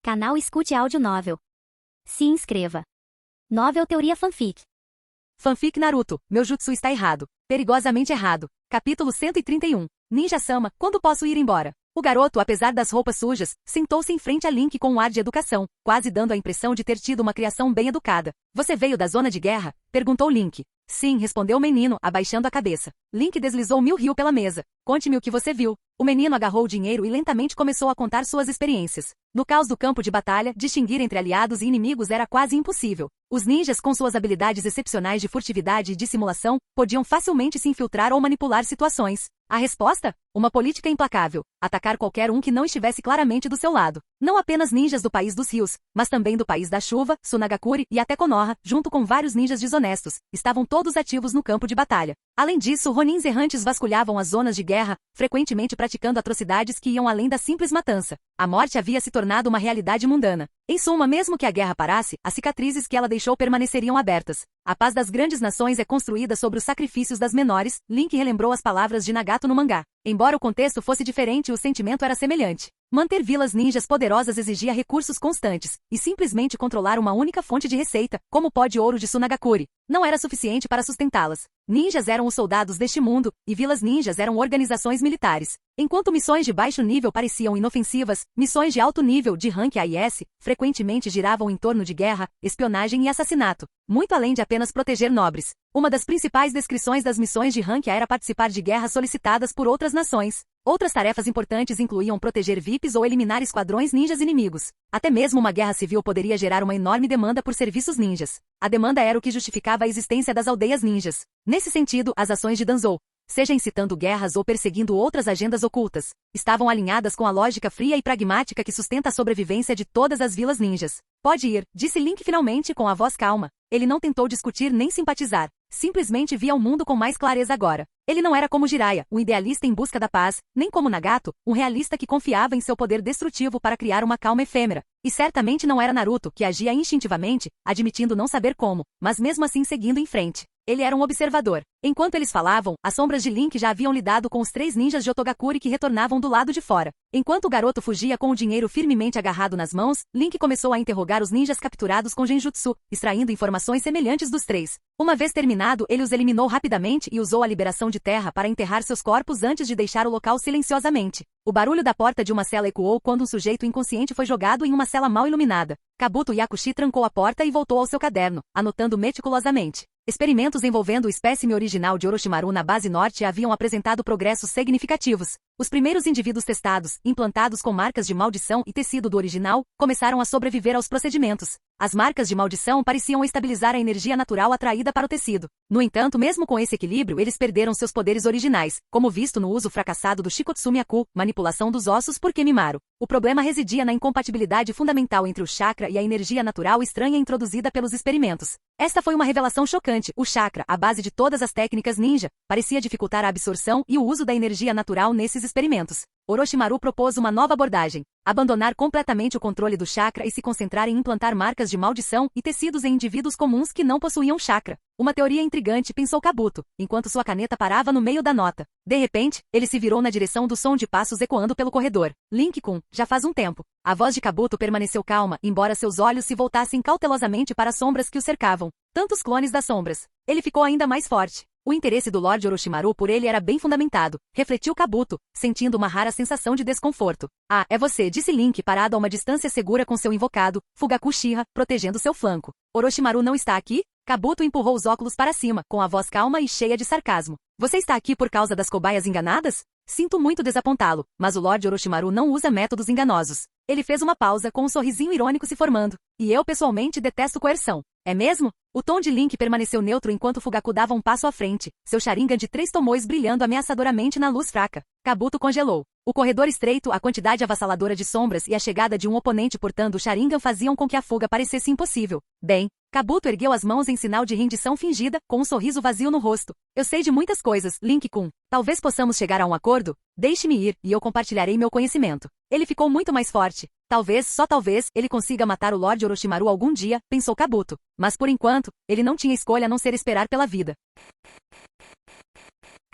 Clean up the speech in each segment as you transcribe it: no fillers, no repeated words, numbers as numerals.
Canal Escute Áudio Novel. Se inscreva. Novel Teoria Fanfic. Fanfic Naruto, meu jutsu está errado. Perigosamente errado. Capítulo 131. Ninja-sama, quando posso ir embora? O garoto, apesar das roupas sujas, sentou-se em frente a Link com um ar de educação, quase dando a impressão de ter tido uma criação bem educada. Você veio da zona de guerra? Perguntou Link. Sim, respondeu o menino, abaixando a cabeça. Link deslizou 1000 ryu pela mesa. Conte-me o que você viu. O menino agarrou o dinheiro e lentamente começou a contar suas experiências. No caos do campo de batalha, distinguir entre aliados e inimigos era quase impossível. Os ninjas, com suas habilidades excepcionais de furtividade e dissimulação, podiam facilmente se infiltrar ou manipular situações. A resposta? Uma política implacável. Atacar qualquer um que não estivesse claramente do seu lado. Não apenas ninjas do País dos Rios, mas também do País da Chuva, Tsunagakuri e até Konoha, junto com vários ninjas desonestos, estavam todos ativos no campo de batalha. Além disso, ronins errantes vasculhavam as zonas de guerra, frequentemente praticando atrocidades que iam além da simples matança. A morte havia se tornado uma realidade mundana. Em suma, mesmo que a guerra parasse, as cicatrizes que ela deixou permaneceriam abertas. A paz das grandes nações é construída sobre os sacrifícios das menores. Link relembrou as palavras de Nagato no mangá. Embora o contexto fosse diferente, o sentimento era semelhante. Manter vilas ninjas poderosas exigia recursos constantes, e simplesmente controlar uma única fonte de receita, como o pó de ouro de Tsunagakuri, não era suficiente para sustentá-las. Ninjas eram os soldados deste mundo, e vilas ninjas eram organizações militares. Enquanto missões de baixo nível pareciam inofensivas, missões de alto nível, de rank A e S, frequentemente giravam em torno de guerra, espionagem e assassinato, muito além de apenas proteger nobres. Uma das principais descrições das missões de rank A era participar de guerras solicitadas por outras nações. Outras tarefas importantes incluíam proteger VIPs ou eliminar esquadrões ninjas inimigos. Até mesmo uma guerra civil poderia gerar uma enorme demanda por serviços ninjas. A demanda era o que justificava a existência das aldeias ninjas. Nesse sentido, as ações de Danzou, seja incitando guerras ou perseguindo outras agendas ocultas, estavam alinhadas com a lógica fria e pragmática que sustenta a sobrevivência de todas as vilas ninjas. Pode ir, disse Link finalmente com a voz calma. Ele não tentou discutir nem simpatizar. Simplesmente via o mundo com mais clareza agora. Ele não era como Jiraiya, um idealista em busca da paz, nem como Nagato, um realista que confiava em seu poder destrutivo para criar uma calma efêmera. E certamente não era Naruto, que agia instintivamente, admitindo não saber como, mas mesmo assim seguindo em frente. Ele era um observador. Enquanto eles falavam, as sombras de Link já haviam lidado com os 3 ninjas de Otogakuri que retornavam do lado de fora. Enquanto o garoto fugia com o dinheiro firmemente agarrado nas mãos, Link começou a interrogar os ninjas capturados com Genjutsu, extraindo informações semelhantes dos 3. Uma vez terminado, ele os eliminou rapidamente e usou a liberação de terra para enterrar seus corpos antes de deixar o local silenciosamente. O barulho da porta de uma cela ecoou quando um sujeito inconsciente foi jogado em uma cela mal iluminada. Kabuto Yakushi trancou a porta e voltou ao seu caderno, anotando meticulosamente. Experimentos envolvendo o espécime original de Orochimaru na base norte haviam apresentado progressos significativos. Os primeiros indivíduos testados, implantados com marcas de maldição e tecido do original, começaram a sobreviver aos procedimentos. As marcas de maldição pareciam estabilizar a energia natural atraída para o tecido. No entanto, mesmo com esse equilíbrio, eles perderam seus poderes originais, como visto no uso fracassado do Shikotsu-myaku, manipulação dos ossos por Kemimaru. O problema residia na incompatibilidade fundamental entre o chakra e a energia natural estranha introduzida pelos experimentos. Esta foi uma revelação chocante. O chakra, a base de todas as técnicas ninja, parecia dificultar a absorção e o uso da energia natural nesses experimentos. Orochimaru propôs uma nova abordagem: abandonar completamente o controle do chakra e se concentrar em implantar marcas de maldição e tecidos em indivíduos comuns que não possuíam chakra. Uma teoria intrigante, pensou Kabuto, enquanto sua caneta parava no meio da nota. De repente, ele se virou na direção do som de passos ecoando pelo corredor. Link-kun, já faz um tempo. A voz de Kabuto permaneceu calma, embora seus olhos se voltassem cautelosamente para as sombras que o cercavam. Tantos clones das sombras. Ele ficou ainda mais forte. O interesse do Lorde Orochimaru por ele era bem fundamentado, refletiu Kabuto, sentindo uma rara sensação de desconforto. Ah, é você, disse Link parado a uma distância segura com seu invocado, Fugaku Uchiha, protegendo seu flanco. Orochimaru não está aqui? Kabuto empurrou os óculos para cima, com a voz calma e cheia de sarcasmo. Você está aqui por causa das cobaias enganadas? Sinto muito desapontá-lo, mas o Lorde Orochimaru não usa métodos enganosos. Ele fez uma pausa com um sorrisinho irônico se formando. E eu pessoalmente detesto coerção. É mesmo? O tom de Link permaneceu neutro enquanto Fugaku dava um passo à frente, seu Sharingan de 3 tomoes brilhando ameaçadoramente na luz fraca. Kabuto congelou. O corredor estreito, a quantidade avassaladora de sombras e a chegada de um oponente portando o Sharingan faziam com que a fuga parecesse impossível. Bem, Kabuto ergueu as mãos em sinal de rendição fingida, com um sorriso vazio no rosto. Eu sei de muitas coisas, Link-kun. Talvez possamos chegar a um acordo? Deixe-me ir, e eu compartilharei meu conhecimento. Ele ficou muito mais forte. Talvez, só talvez, ele consiga matar o Lorde Orochimaru algum dia, pensou Kabuto. Mas por enquanto, ele não tinha escolha a não ser esperar pela vida.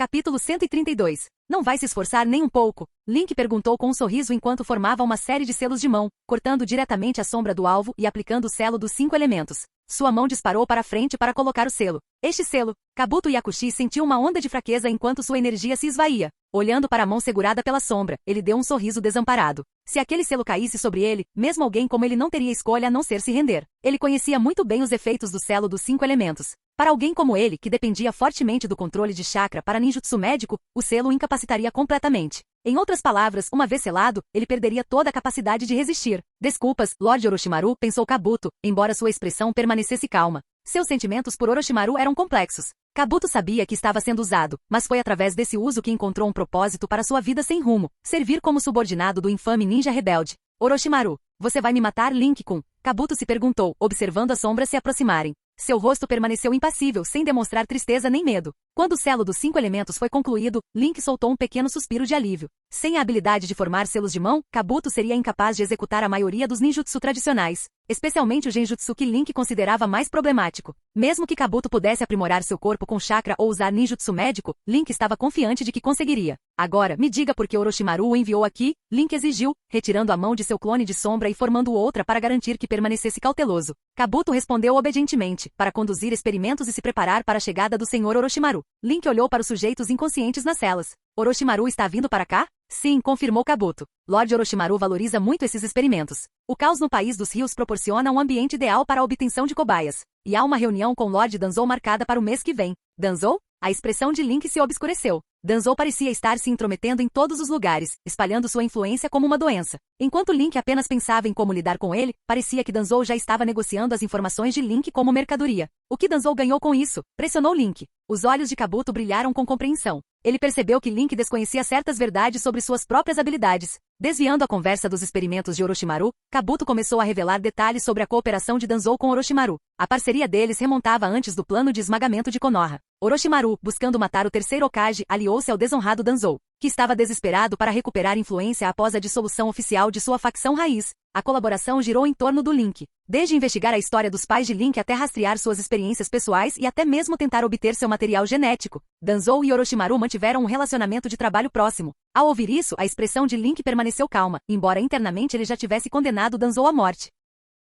Capítulo 132. Não vai se esforçar nem um pouco? Link perguntou com um sorriso enquanto formava uma série de selos de mão, cortando diretamente a sombra do alvo e aplicando o selo dos 5 elementos. Sua mão disparou para frente para colocar o selo. Este selo, Kabuto Yakushi sentiu uma onda de fraqueza enquanto sua energia se esvaía. Olhando para a mão segurada pela sombra, ele deu um sorriso desamparado. Se aquele selo caísse sobre ele, mesmo alguém como ele não teria escolha a não ser se render. Ele conhecia muito bem os efeitos do selo dos 5 elementos. Para alguém como ele, que dependia fortemente do controle de chakra para ninjutsu médico, o selo o incapacitaria completamente. Em outras palavras, uma vez selado, ele perderia toda a capacidade de resistir. Desculpas, Lord Orochimaru, pensou Kabuto, embora sua expressão permanecesse calma. Seus sentimentos por Orochimaru eram complexos. Kabuto sabia que estava sendo usado, mas foi através desse uso que encontrou um propósito para sua vida sem rumo, servir como subordinado do infame ninja rebelde. Orochimaru, você vai me matar, Link-kun? Kabuto se perguntou, observando as sombras se aproximarem. Seu rosto permaneceu impassível, sem demonstrar tristeza nem medo. Quando o selo dos 5 elementos foi concluído, Link soltou um pequeno suspiro de alívio. Sem a habilidade de formar selos de mão, Kabuto seria incapaz de executar a maioria dos ninjutsu tradicionais, especialmente o genjutsu que Link considerava mais problemático. Mesmo que Kabuto pudesse aprimorar seu corpo com chakra ou usar ninjutsu médico, Link estava confiante de que conseguiria. Agora, me diga por que Orochimaru o enviou aqui, Link exigiu, retirando a mão de seu clone de sombra e formando outra para garantir que permanecesse cauteloso. Kabuto respondeu obedientemente, para conduzir experimentos e se preparar para a chegada do Senhor Orochimaru. Link olhou para os sujeitos inconscientes nas celas. Orochimaru está vindo para cá? Sim, confirmou Kabuto. Lord Orochimaru valoriza muito esses experimentos. O caos no país dos rios proporciona um ambiente ideal para a obtenção de cobaias. E há uma reunião com Lord Danzou marcada para o mês que vem. Danzou? A expressão de Link se obscureceu. Danzou parecia estar se intrometendo em todos os lugares, espalhando sua influência como uma doença. Enquanto Link apenas pensava em como lidar com ele, parecia que Danzou já estava negociando as informações de Link como mercadoria. O que Danzou ganhou com isso? Pressionou Link. Os olhos de Kabuto brilharam com compreensão. Ele percebeu que Link desconhecia certas verdades sobre suas próprias habilidades. Desviando a conversa dos experimentos de Orochimaru, Kabuto começou a revelar detalhes sobre a cooperação de Danzou com Orochimaru. A parceria deles remontava antes do plano de esmagamento de Konoha. Orochimaru, buscando matar o terceiro Hokage, aliou-se ao desonrado Danzou, que estava desesperado para recuperar influência após a dissolução oficial de sua facção raiz. A colaboração girou em torno do Link. Desde investigar a história dos pais de Link até rastrear suas experiências pessoais e até mesmo tentar obter seu material genético, Danzou e Orochimaru mantiveram um relacionamento de trabalho próximo. Ao ouvir isso, a expressão de Link permaneceu calma, embora internamente ele já tivesse condenado Danzou à morte.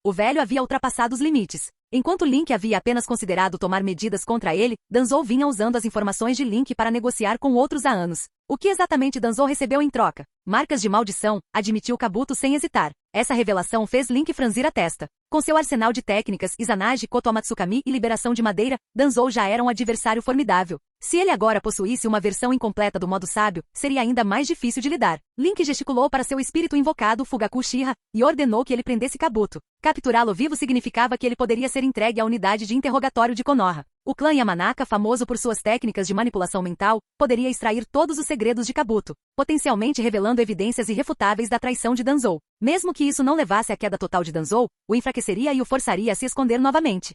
O velho havia ultrapassado os limites. Enquanto Link havia apenas considerado tomar medidas contra ele, Danzou vinha usando as informações de Link para negociar com outros há anos. O que exatamente Danzou recebeu em troca? Marcas de maldição, admitiu Kabuto sem hesitar. Essa revelação fez Link franzir a testa. Com seu arsenal de técnicas, Izanagi, Kotoamatsukami e liberação de madeira, Danzou já era um adversário formidável. Se ele agora possuísse uma versão incompleta do modo sábio, seria ainda mais difícil de lidar. Link gesticulou para seu espírito invocado Fugaku Uchiha e ordenou que ele prendesse Kabuto. Capturá-lo vivo significava que ele poderia ser entregue à unidade de interrogatório de Konoha. O clã Yamanaka, famoso por suas técnicas de manipulação mental, poderia extrair todos os segredos de Kabuto, potencialmente revelando evidências irrefutáveis da traição de Danzou. Mesmo que isso não levasse à queda total de Danzou, o enfraqueceria e o forçaria a se esconder novamente.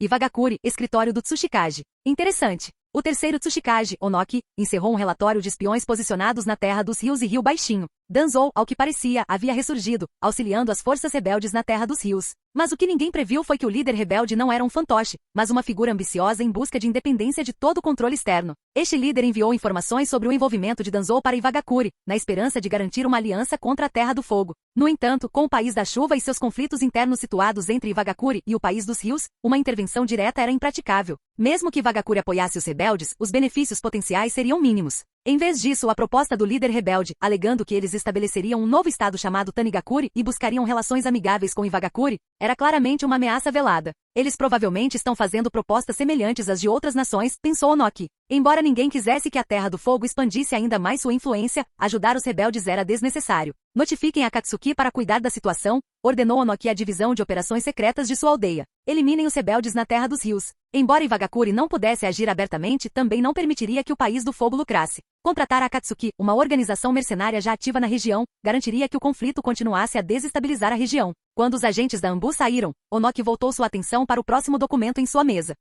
Iwagakure, escritório do Tsuchikage. Interessante. O terceiro Tsuchikage, Onoki, encerrou um relatório de espiões posicionados na Terra dos Rios e Rio Baixinho. Danzou, ao que parecia, havia ressurgido, auxiliando as forças rebeldes na Terra dos Rios. Mas o que ninguém previu foi que o líder rebelde não era um fantoche, mas uma figura ambiciosa em busca de independência de todo o controle externo. Este líder enviou informações sobre o envolvimento de Danzou para Iwagakure, na esperança de garantir uma aliança contra a Terra do Fogo. No entanto, com o País da Chuva e seus conflitos internos situados entre Iwagakure e o País dos Rios, uma intervenção direta era impraticável. Mesmo que Iwagakure apoiasse os rebeldes, os benefícios potenciais seriam mínimos. Em vez disso, a proposta do líder rebelde, alegando que eles estabeleceriam um novo estado chamado Tanigakure e buscariam relações amigáveis com Iwagakure, era claramente uma ameaça velada. Eles provavelmente estão fazendo propostas semelhantes às de outras nações, pensou Onoki. Embora ninguém quisesse que a Terra do Fogo expandisse ainda mais sua influência, ajudar os rebeldes era desnecessário. Notifiquem a Katsuki para cuidar da situação, ordenou Onoki à divisão de operações secretas de sua aldeia. Eliminem os rebeldes na Terra dos Rios. Embora Iwagakure não pudesse agir abertamente, também não permitiria que o País do Fogo lucrasse. Contratar a Akatsuki, uma organização mercenária já ativa na região, garantiria que o conflito continuasse a desestabilizar a região. Quando os agentes da Anbu saíram, Onoki voltou sua atenção para o próximo documento em sua mesa.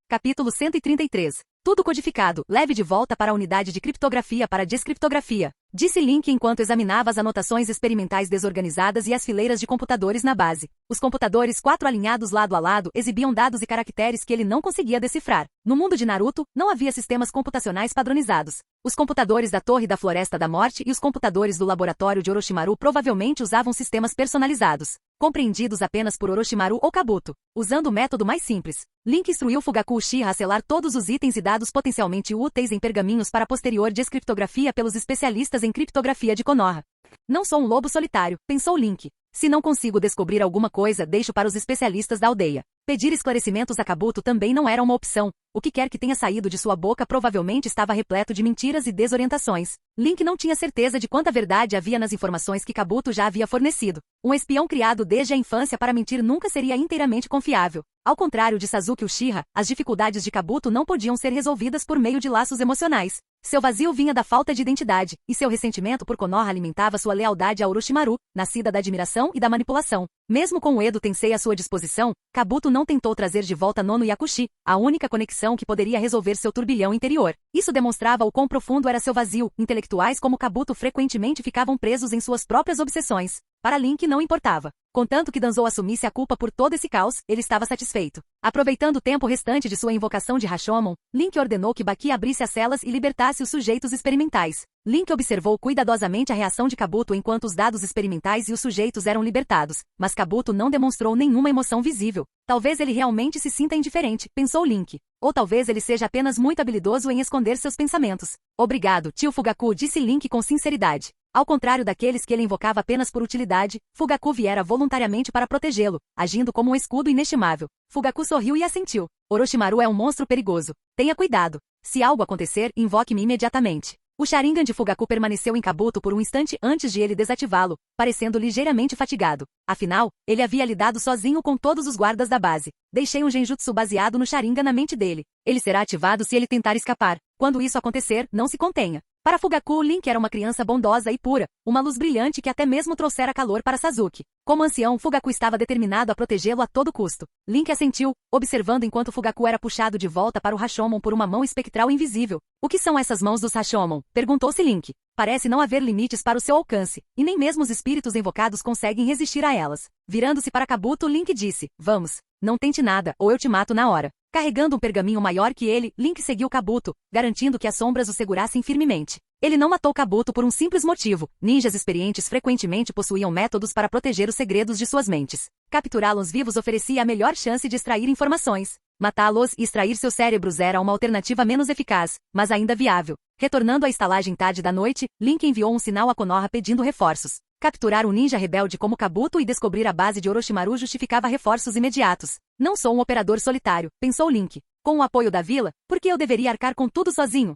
Capítulo 133. Tudo codificado, leve de volta para a unidade de criptografia para descriptografia, disse Link enquanto examinava as anotações experimentais desorganizadas e as fileiras de computadores na base. Os computadores 4 alinhados lado a lado exibiam dados e caracteres que ele não conseguia decifrar. No mundo de Naruto, não havia sistemas computacionais padronizados. Os computadores da Torre da Floresta da Morte e os computadores do laboratório de Orochimaru provavelmente usavam sistemas personalizados, compreendidos apenas por Orochimaru ou Kabuto. Usando o método mais simples, Link instruiu Fugaku Uchiha a selar todos os itens e dados potencialmente úteis em pergaminhos para posterior descriptografia pelos especialistas em criptografia de Konoha. Não sou um lobo solitário, pensou Link. Se não consigo descobrir alguma coisa, deixo para os especialistas da aldeia. Pedir esclarecimentos a Kabuto também não era uma opção. O que quer que tenha saído de sua boca provavelmente estava repleto de mentiras e desorientações. Link não tinha certeza de quanta verdade havia nas informações que Kabuto já havia fornecido. Um espião criado desde a infância para mentir nunca seria inteiramente confiável. Ao contrário de Sasuke Uchiha, as dificuldades de Kabuto não podiam ser resolvidas por meio de laços emocionais. Seu vazio vinha da falta de identidade, e seu ressentimento por Konoha alimentava sua lealdade a Orochimaru, nascida da admiração e da manipulação. Mesmo com o Edo Tensei à sua disposição, Kabuto não tentou trazer de volta Nono Yakushi, a única conexão que poderia resolver seu turbilhão interior. Isso demonstrava o quão profundo era seu vazio. Intelectuais como Kabuto frequentemente ficavam presos em suas próprias obsessões. Para Link não importava. Contanto que Danzou assumisse a culpa por todo esse caos, ele estava satisfeito. Aproveitando o tempo restante de sua invocação de Rashomon, Link ordenou que Baki abrisse as celas e libertasse os sujeitos experimentais. Link observou cuidadosamente a reação de Kabuto enquanto os dados experimentais e os sujeitos eram libertados, mas Kabuto não demonstrou nenhuma emoção visível. Talvez ele realmente se sinta indiferente, pensou Link. Ou talvez ele seja apenas muito habilidoso em esconder seus pensamentos. Obrigado, tio Fugaku, disse Link com sinceridade. Ao contrário daqueles que ele invocava apenas por utilidade, Fugaku viera voluntariamente para protegê-lo, agindo como um escudo inestimável. Fugaku sorriu e assentiu. Orochimaru é um monstro perigoso. Tenha cuidado. Se algo acontecer, invoque-me imediatamente. O Sharingan de Fugaku permaneceu em Kabuto por um instante antes de ele desativá-lo, parecendo ligeiramente fatigado. Afinal, ele havia lidado sozinho com todos os guardas da base. Deixei um genjutsu baseado no Sharingan na mente dele. Ele será ativado se ele tentar escapar. Quando isso acontecer, não se contenha. Para Fugaku, Link era uma criança bondosa e pura, uma luz brilhante que até mesmo trouxera calor para Sasuke. Como ancião, Fugaku estava determinado a protegê-lo a todo custo. Link assentiu, observando enquanto Fugaku era puxado de volta para o Rashomon por uma mão espectral invisível. O que são essas mãos dos Rashomon? Perguntou-se Link. Parece não haver limites para o seu alcance, e nem mesmo os espíritos invocados conseguem resistir a elas. Virando-se para Kabuto, Link disse, vamos, não tente nada, ou eu te mato na hora. Carregando um pergaminho maior que ele, Link seguiu Kabuto, garantindo que as sombras o segurassem firmemente. Ele não matou Kabuto por um simples motivo. Ninjas experientes frequentemente possuíam métodos para proteger os segredos de suas mentes. Capturá-los vivos oferecia a melhor chance de extrair informações. Matá-los e extrair seus cérebros era uma alternativa menos eficaz, mas ainda viável. Retornando à estalagem tarde da noite, Link enviou um sinal a Konoha pedindo reforços. Capturar um ninja rebelde como Kabuto e descobrir a base de Orochimaru justificava reforços imediatos. Não sou um operador solitário, pensou Link. Com o apoio da vila, por que eu deveria arcar com tudo sozinho?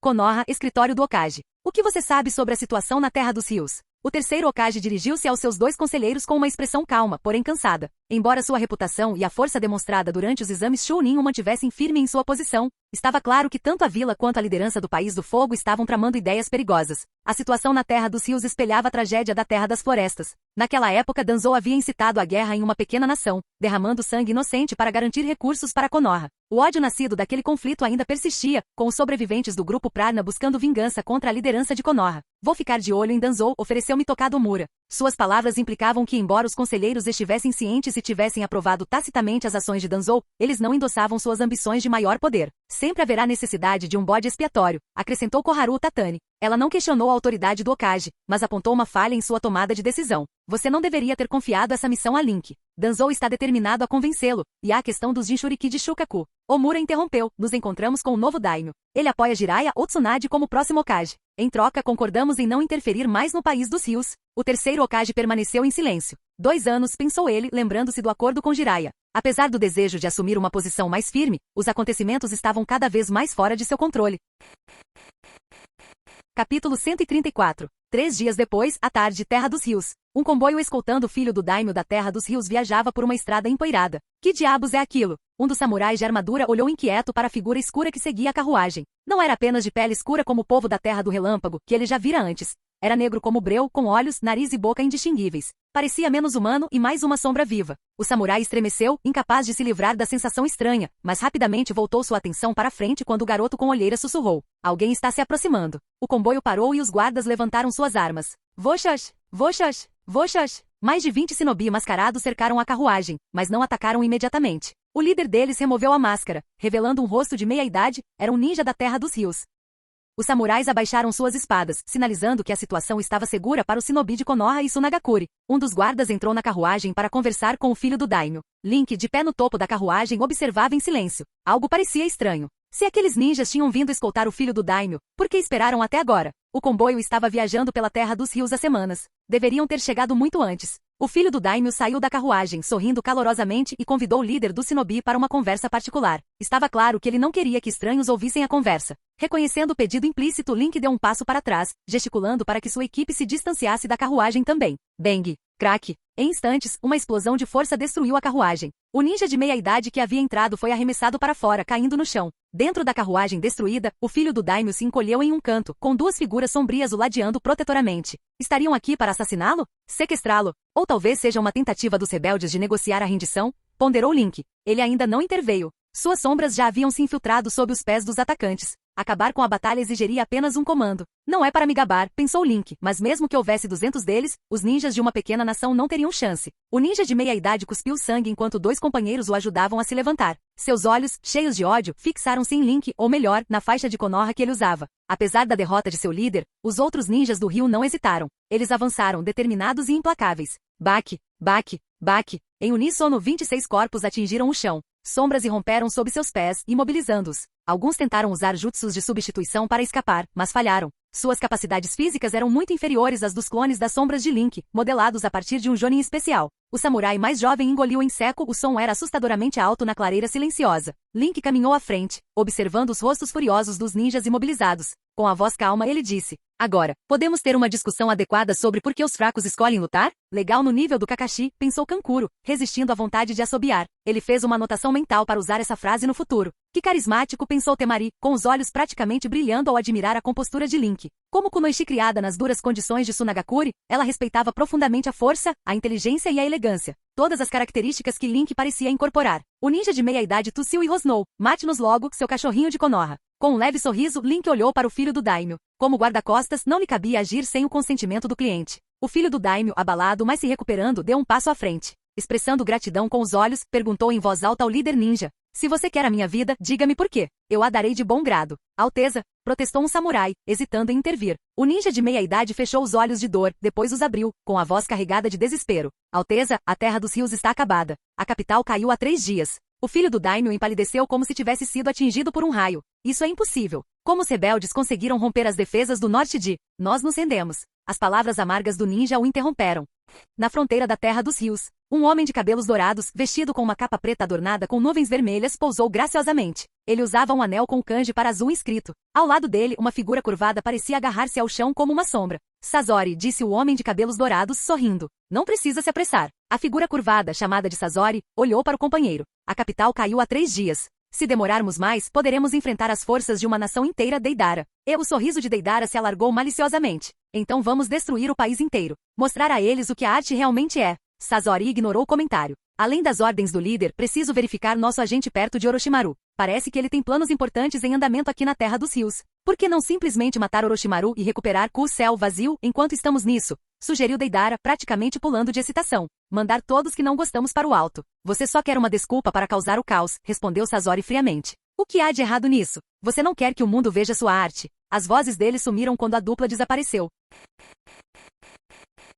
Konoha, escritório do Hokage. O que você sabe sobre a situação na Terra dos Rios? O terceiro Hokage dirigiu-se aos seus dois conselheiros com uma expressão calma, porém cansada. Embora sua reputação e a força demonstrada durante os exames Chunin o mantivessem firme em sua posição, estava claro que tanto a vila quanto a liderança do País do Fogo estavam tramando ideias perigosas. A situação na Terra dos Rios espelhava a tragédia da Terra das Florestas. Naquela época, Danzou havia incitado a guerra em uma pequena nação, derramando sangue inocente para garantir recursos para Konoha. O ódio nascido daquele conflito ainda persistia, com os sobreviventes do grupo Prarna buscando vingança contra a liderança de Konoha. Vou ficar de olho em Danzou, ofereceu-me Tokado Omura. Suas palavras implicavam que, embora os conselheiros estivessem cientes e tivessem aprovado tacitamente as ações de Danzou, eles não endossavam suas ambições de maior poder. Sempre haverá necessidade de um bode expiatório, acrescentou Koharu Tatani. Ela não questionou a autoridade do Hokage, mas apontou uma falha em sua tomada de decisão. Você não deveria ter confiado essa missão a Link. Danzou está determinado a convencê-lo, e há a questão dos Jinchuriki de Shukaku. Omura interrompeu, nos encontramos com o novo daimyo. Ele apoia Jiraiya ou Tsunade como próximo Hokage. Em troca, concordamos em não interferir mais no País dos Rios. O terceiro Hokage permaneceu em silêncio. 2 anos, pensou ele, lembrando-se do acordo com Jiraiya. Apesar do desejo de assumir uma posição mais firme, os acontecimentos estavam cada vez mais fora de seu controle. Capítulo 134. 3 dias depois, à tarde, Terra dos Rios. Um comboio escoltando o filho do daimyo da Terra dos Rios viajava por uma estrada empoeirada. Que diabos é aquilo? Um dos samurais de armadura olhou inquieto para a figura escura que seguia a carruagem. Não era apenas de pele escura como o povo da Terra do Relâmpago, que ele já vira antes. Era negro como breu, com olhos, nariz e boca indistinguíveis. Parecia menos humano e mais uma sombra viva. O samurai estremeceu, incapaz de se livrar da sensação estranha, mas rapidamente voltou sua atenção para a frente quando o garoto com olheiras sussurrou. Alguém está se aproximando. O comboio parou e os guardas levantaram suas armas. Voxas! Voxas! Voxas! Mais de 20 shinobi mascarados cercaram a carruagem, mas não atacaram imediatamente. O líder deles removeu a máscara, revelando um rosto de meia-idade, era um ninja da Terra dos Rios. Os samurais abaixaram suas espadas, sinalizando que a situação estava segura para o shinobi de Konoha e Sunagakure. Um dos guardas entrou na carruagem para conversar com o filho do daimyo. Link, de pé no topo da carruagem, observava em silêncio. Algo parecia estranho. Se aqueles ninjas tinham vindo escoltar o filho do daimyo, por que esperaram até agora? O comboio estava viajando pela Terra dos Rios há semanas. Deveriam ter chegado muito antes. O filho do daimyo saiu da carruagem, sorrindo calorosamente e convidou o líder do shinobi para uma conversa particular. Estava claro que ele não queria que estranhos ouvissem a conversa. Reconhecendo o pedido implícito, Link deu um passo para trás, gesticulando para que sua equipe se distanciasse da carruagem também. Bang! Crack! Em instantes, uma explosão de força destruiu a carruagem. O ninja de meia-idade que havia entrado foi arremessado para fora, caindo no chão. Dentro da carruagem destruída, o filho do daimyo se encolheu em um canto, com duas figuras sombrias o ladeando protetoramente. Estariam aqui para assassiná-lo? Sequestrá-lo? Ou talvez seja uma tentativa dos rebeldes de negociar a rendição? Ponderou Link. Ele ainda não interveio. Suas sombras já haviam se infiltrado sob os pés dos atacantes. Acabar com a batalha exigiria apenas um comando. Não é para me gabar, pensou Link, mas mesmo que houvesse 200 deles, os ninjas de uma pequena nação não teriam chance. O ninja de meia-idade cuspiu sangue enquanto dois companheiros o ajudavam a se levantar. Seus olhos, cheios de ódio, fixaram-se em Link, ou melhor, na faixa de Konoha que ele usava. Apesar da derrota de seu líder, os outros ninjas do rio não hesitaram. Eles avançaram, determinados e implacáveis. Baque, baque, baque. Em uníssono, 26 corpos atingiram o chão. Sombras irromperam sob seus pés, imobilizando-os. Alguns tentaram usar jutsus de substituição para escapar, mas falharam. Suas capacidades físicas eram muito inferiores às dos clones das sombras de Link, modelados a partir de um jonin especial. O samurai mais jovem engoliu em seco, o som era assustadoramente alto na clareira silenciosa. Link caminhou à frente, observando os rostos furiosos dos ninjas imobilizados. Com a voz calma ele disse: agora, podemos ter uma discussão adequada sobre por que os fracos escolhem lutar? Legal no nível do Kakashi, pensou Kankuro, resistindo à vontade de assobiar. Ele fez uma anotação mental para usar essa frase no futuro. Que carismático, pensou Temari, com os olhos praticamente brilhando ao admirar a compostura de Link. Como Kunoichi criada nas duras condições de Sunagakure, ela respeitava profundamente a força, a inteligência e a elegância. Todas as características que Link parecia incorporar. O ninja de meia-idade tossiu e rosnou. Mate-nos logo, seu cachorrinho de Konoha. Com um leve sorriso, Link olhou para o filho do daimyo. Como guarda-costas, não lhe cabia agir sem o consentimento do cliente. O filho do daimyo, abalado, mas se recuperando, deu um passo à frente. Expressando gratidão com os olhos, perguntou em voz alta ao líder ninja. Se você quer a minha vida, diga-me por quê. Eu a darei de bom grado. Alteza, protestou um samurai, hesitando em intervir. O ninja de meia-idade fechou os olhos de dor, depois os abriu, com a voz carregada de desespero. Alteza, a Terra dos Rios está acabada. A capital caiu há 3 dias. O filho do daimyo empalideceu como se tivesse sido atingido por um raio. Isso é impossível. Como os rebeldes conseguiram romper as defesas do norte de... Nós nos rendemos. As palavras amargas do ninja o interromperam. Na fronteira da Terra dos Rios, um homem de cabelos dourados, vestido com uma capa preta adornada com nuvens vermelhas, pousou graciosamente. Ele usava um anel com kanji para azul inscrito. Ao lado dele, uma figura curvada parecia agarrar-se ao chão como uma sombra. Sazori, disse o homem de cabelos dourados, sorrindo. Não precisa se apressar. A figura curvada, chamada de Sazori, olhou para o companheiro. A capital caiu há 3 dias. Se demorarmos mais, poderemos enfrentar as forças de uma nação inteira Deidara. E o sorriso de Deidara se alargou maliciosamente. Então vamos destruir o país inteiro. Mostrar a eles o que a arte realmente é. Sazori ignorou o comentário. Além das ordens do líder, preciso verificar nosso agente perto de Orochimaru. Parece que ele tem planos importantes em andamento aqui na Terra dos Rios. Por que não simplesmente matar Orochimaru e recuperar Ku-Cel vazio enquanto estamos nisso? Sugeriu Deidara, praticamente pulando de excitação. Mandar todos que não gostamos para o alto. Você só quer uma desculpa para causar o caos, respondeu Sazori friamente. O que há de errado nisso? Você não quer que o mundo veja sua arte. As vozes dele sumiram quando a dupla desapareceu.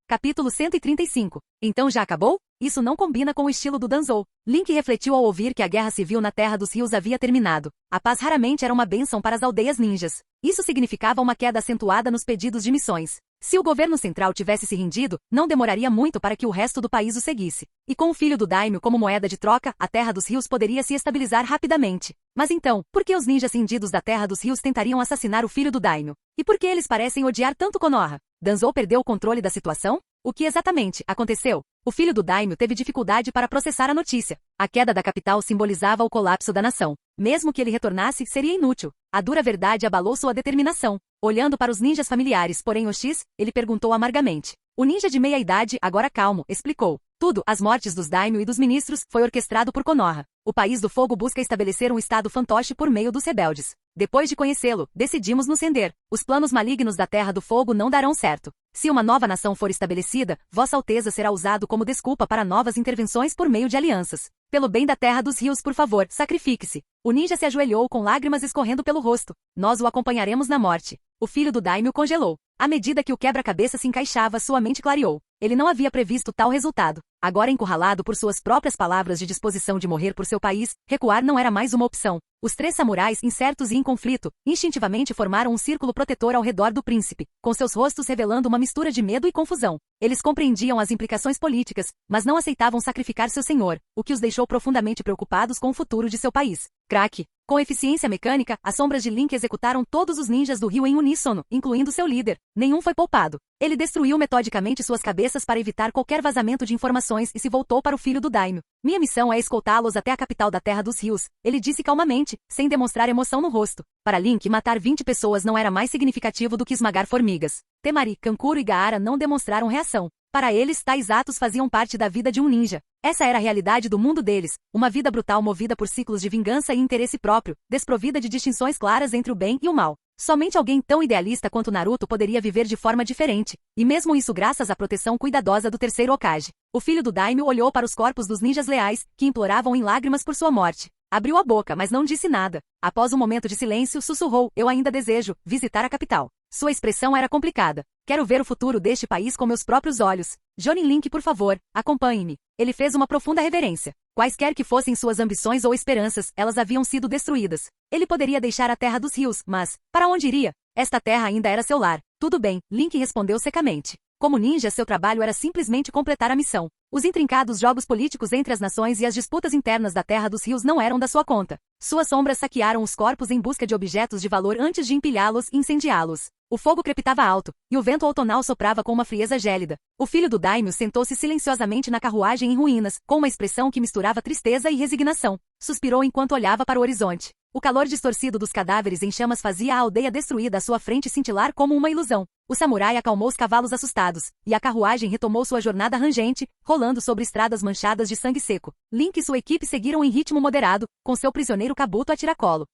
Capítulo 135. Então já acabou? Isso não combina com o estilo do Danzou. Link refletiu ao ouvir que a guerra civil na Terra dos Rios havia terminado. A paz raramente era uma bênção para as aldeias ninjas. Isso significava uma queda acentuada nos pedidos de missões. Se o governo central tivesse se rendido, não demoraria muito para que o resto do país o seguisse. E com o filho do daimyo como moeda de troca, a Terra dos Rios poderia se estabilizar rapidamente. Mas então, por que os ninjas rendidos da Terra dos Rios tentariam assassinar o filho do daimyo? E por que eles parecem odiar tanto Konoha? Danzou perdeu o controle da situação? O que exatamente aconteceu? O filho do daimyo teve dificuldade para processar a notícia. A queda da capital simbolizava o colapso da nação. Mesmo que ele retornasse, seria inútil. A dura verdade abalou sua determinação. Olhando para os ninjas familiares, porém hostis, ele perguntou amargamente. O ninja de meia-idade, agora calmo, explicou. Tudo, as mortes dos daimyo e dos ministros, foi orquestrado por Konoha. O País do Fogo busca estabelecer um estado fantoche por meio dos rebeldes. Depois de conhecê-lo, decidimos nos render. Os planos malignos da Terra do Fogo não darão certo. Se uma nova nação for estabelecida, Vossa Alteza será usado como desculpa para novas intervenções por meio de alianças. Pelo bem da Terra dos Rios, por favor, sacrifique-se. O ninja se ajoelhou com lágrimas escorrendo pelo rosto. Nós o acompanharemos na morte. O filho do daimyo congelou. À medida que o quebra-cabeça se encaixava, sua mente clareou. Ele não havia previsto tal resultado. Agora encurralado por suas próprias palavras de disposição de morrer por seu país, recuar não era mais uma opção. Os três samurais, incertos e em conflito, instintivamente formaram um círculo protetor ao redor do príncipe, com seus rostos revelando uma mistura de medo e confusão. Eles compreendiam as implicações políticas, mas não aceitavam sacrificar seu senhor, o que os deixou profundamente preocupados com o futuro de seu país. Craque! Com eficiência mecânica, as sombras de Link executaram todos os ninjas do rio em uníssono, incluindo seu líder. Nenhum foi poupado. Ele destruiu metodicamente suas cabeças para evitar qualquer vazamento de informações e se voltou para o filho do daimyo. Minha missão é escoltá-los até a capital da Terra dos Rios, ele disse calmamente, sem demonstrar emoção no rosto. Para Link, matar 20 pessoas não era mais significativo do que esmagar formigas. Temari, Kankuro e Gaara não demonstraram reação. Para eles, tais atos faziam parte da vida de um ninja. Essa era a realidade do mundo deles, uma vida brutal movida por ciclos de vingança e interesse próprio, desprovida de distinções claras entre o bem e o mal. Somente alguém tão idealista quanto Naruto poderia viver de forma diferente, e mesmo isso graças à proteção cuidadosa do terceiro Hokage. O filho do daimyo olhou para os corpos dos ninjas leais, que imploravam em lágrimas por sua morte. Abriu a boca, mas não disse nada. Após um momento de silêncio, sussurrou, eu ainda desejo visitar a capital. Sua expressão era complicada. Quero ver o futuro deste país com meus próprios olhos. Jonin Link, por favor, acompanhe-me. Ele fez uma profunda reverência. Quaisquer que fossem suas ambições ou esperanças, elas haviam sido destruídas. Ele poderia deixar a Terra dos Rios, mas, para onde iria? Esta terra ainda era seu lar. Tudo bem, Link respondeu secamente. Como ninja, seu trabalho era simplesmente completar a missão. Os intrincados jogos políticos entre as nações e as disputas internas da Terra dos Rios não eram da sua conta. Suas sombras saquearam os corpos em busca de objetos de valor antes de empilhá-los e incendiá-los. O fogo crepitava alto, e o vento outonal soprava com uma frieza gélida. O filho do daimyo sentou-se silenciosamente na carruagem em ruínas, com uma expressão que misturava tristeza e resignação. Suspirou enquanto olhava para o horizonte. O calor distorcido dos cadáveres em chamas fazia a aldeia destruída à sua frente cintilar como uma ilusão. O samurai acalmou os cavalos assustados, e a carruagem retomou sua jornada rangente, rolando sobre estradas manchadas de sangue seco. Link e sua equipe seguiram em ritmo moderado, com seu prisioneiro Kabuto a tiracolo.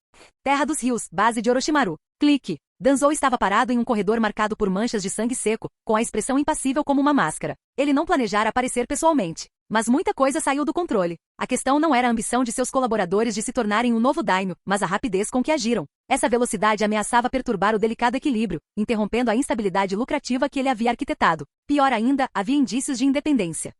Terra dos Rios, base de Orochimaru. Clique. Danzou estava parado em um corredor marcado por manchas de sangue seco, com a expressão impassível como uma máscara. Ele não planejara aparecer pessoalmente. Mas muita coisa saiu do controle. A questão não era a ambição de seus colaboradores de se tornarem um novo daimyo, mas a rapidez com que agiram. Essa velocidade ameaçava perturbar o delicado equilíbrio, interrompendo a instabilidade lucrativa que ele havia arquitetado. Pior ainda, havia indícios de independência.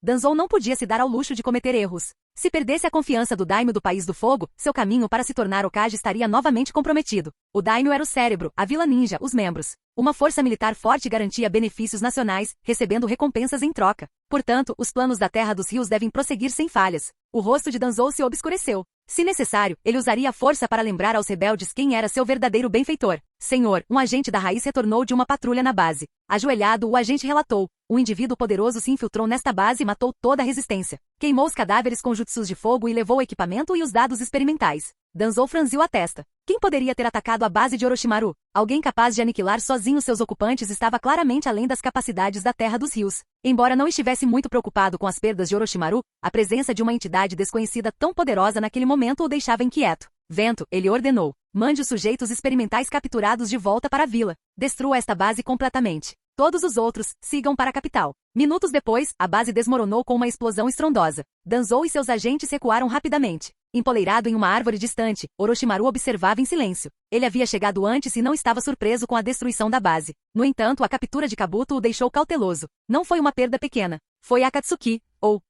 Danzou não podia se dar ao luxo de cometer erros. Se perdesse a confiança do daimyo do País do Fogo, seu caminho para se tornar Hokage estaria novamente comprometido. O daimyo era o cérebro, a vila ninja, os membros. Uma força militar forte garantia benefícios nacionais, recebendo recompensas em troca. Portanto, os planos da Terra dos Rios devem prosseguir sem falhas. O rosto de Danzou se obscureceu. Se necessário, ele usaria a força para lembrar aos rebeldes quem era seu verdadeiro benfeitor. Senhor, um agente da raiz retornou de uma patrulha na base. Ajoelhado, o agente relatou. Um indivíduo poderoso se infiltrou nesta base e matou toda a resistência. Queimou os cadáveres com jutsus de fogo e levou o equipamento e os dados experimentais. Danzou franziu a testa. Quem poderia ter atacado a base de Orochimaru? Alguém capaz de aniquilar sozinho seus ocupantes estava claramente além das capacidades da Terra dos Rios. Embora não estivesse muito preocupado com as perdas de Orochimaru, a presença de uma entidade desconhecida tão poderosa naquele momento o deixava inquieto. Vento, ele ordenou. Mande os sujeitos experimentais capturados de volta para a vila. Destrua esta base completamente. Todos os outros, sigam para a capital. Minutos depois, a base desmoronou com uma explosão estrondosa. Danzou e seus agentes recuaram rapidamente. Empoleirado em uma árvore distante, Orochimaru observava em silêncio. Ele havia chegado antes e não estava surpreso com a destruição da base. No entanto, a captura de Kabuto o deixou cauteloso. Não foi uma perda pequena. Foi Akatsuki, ou...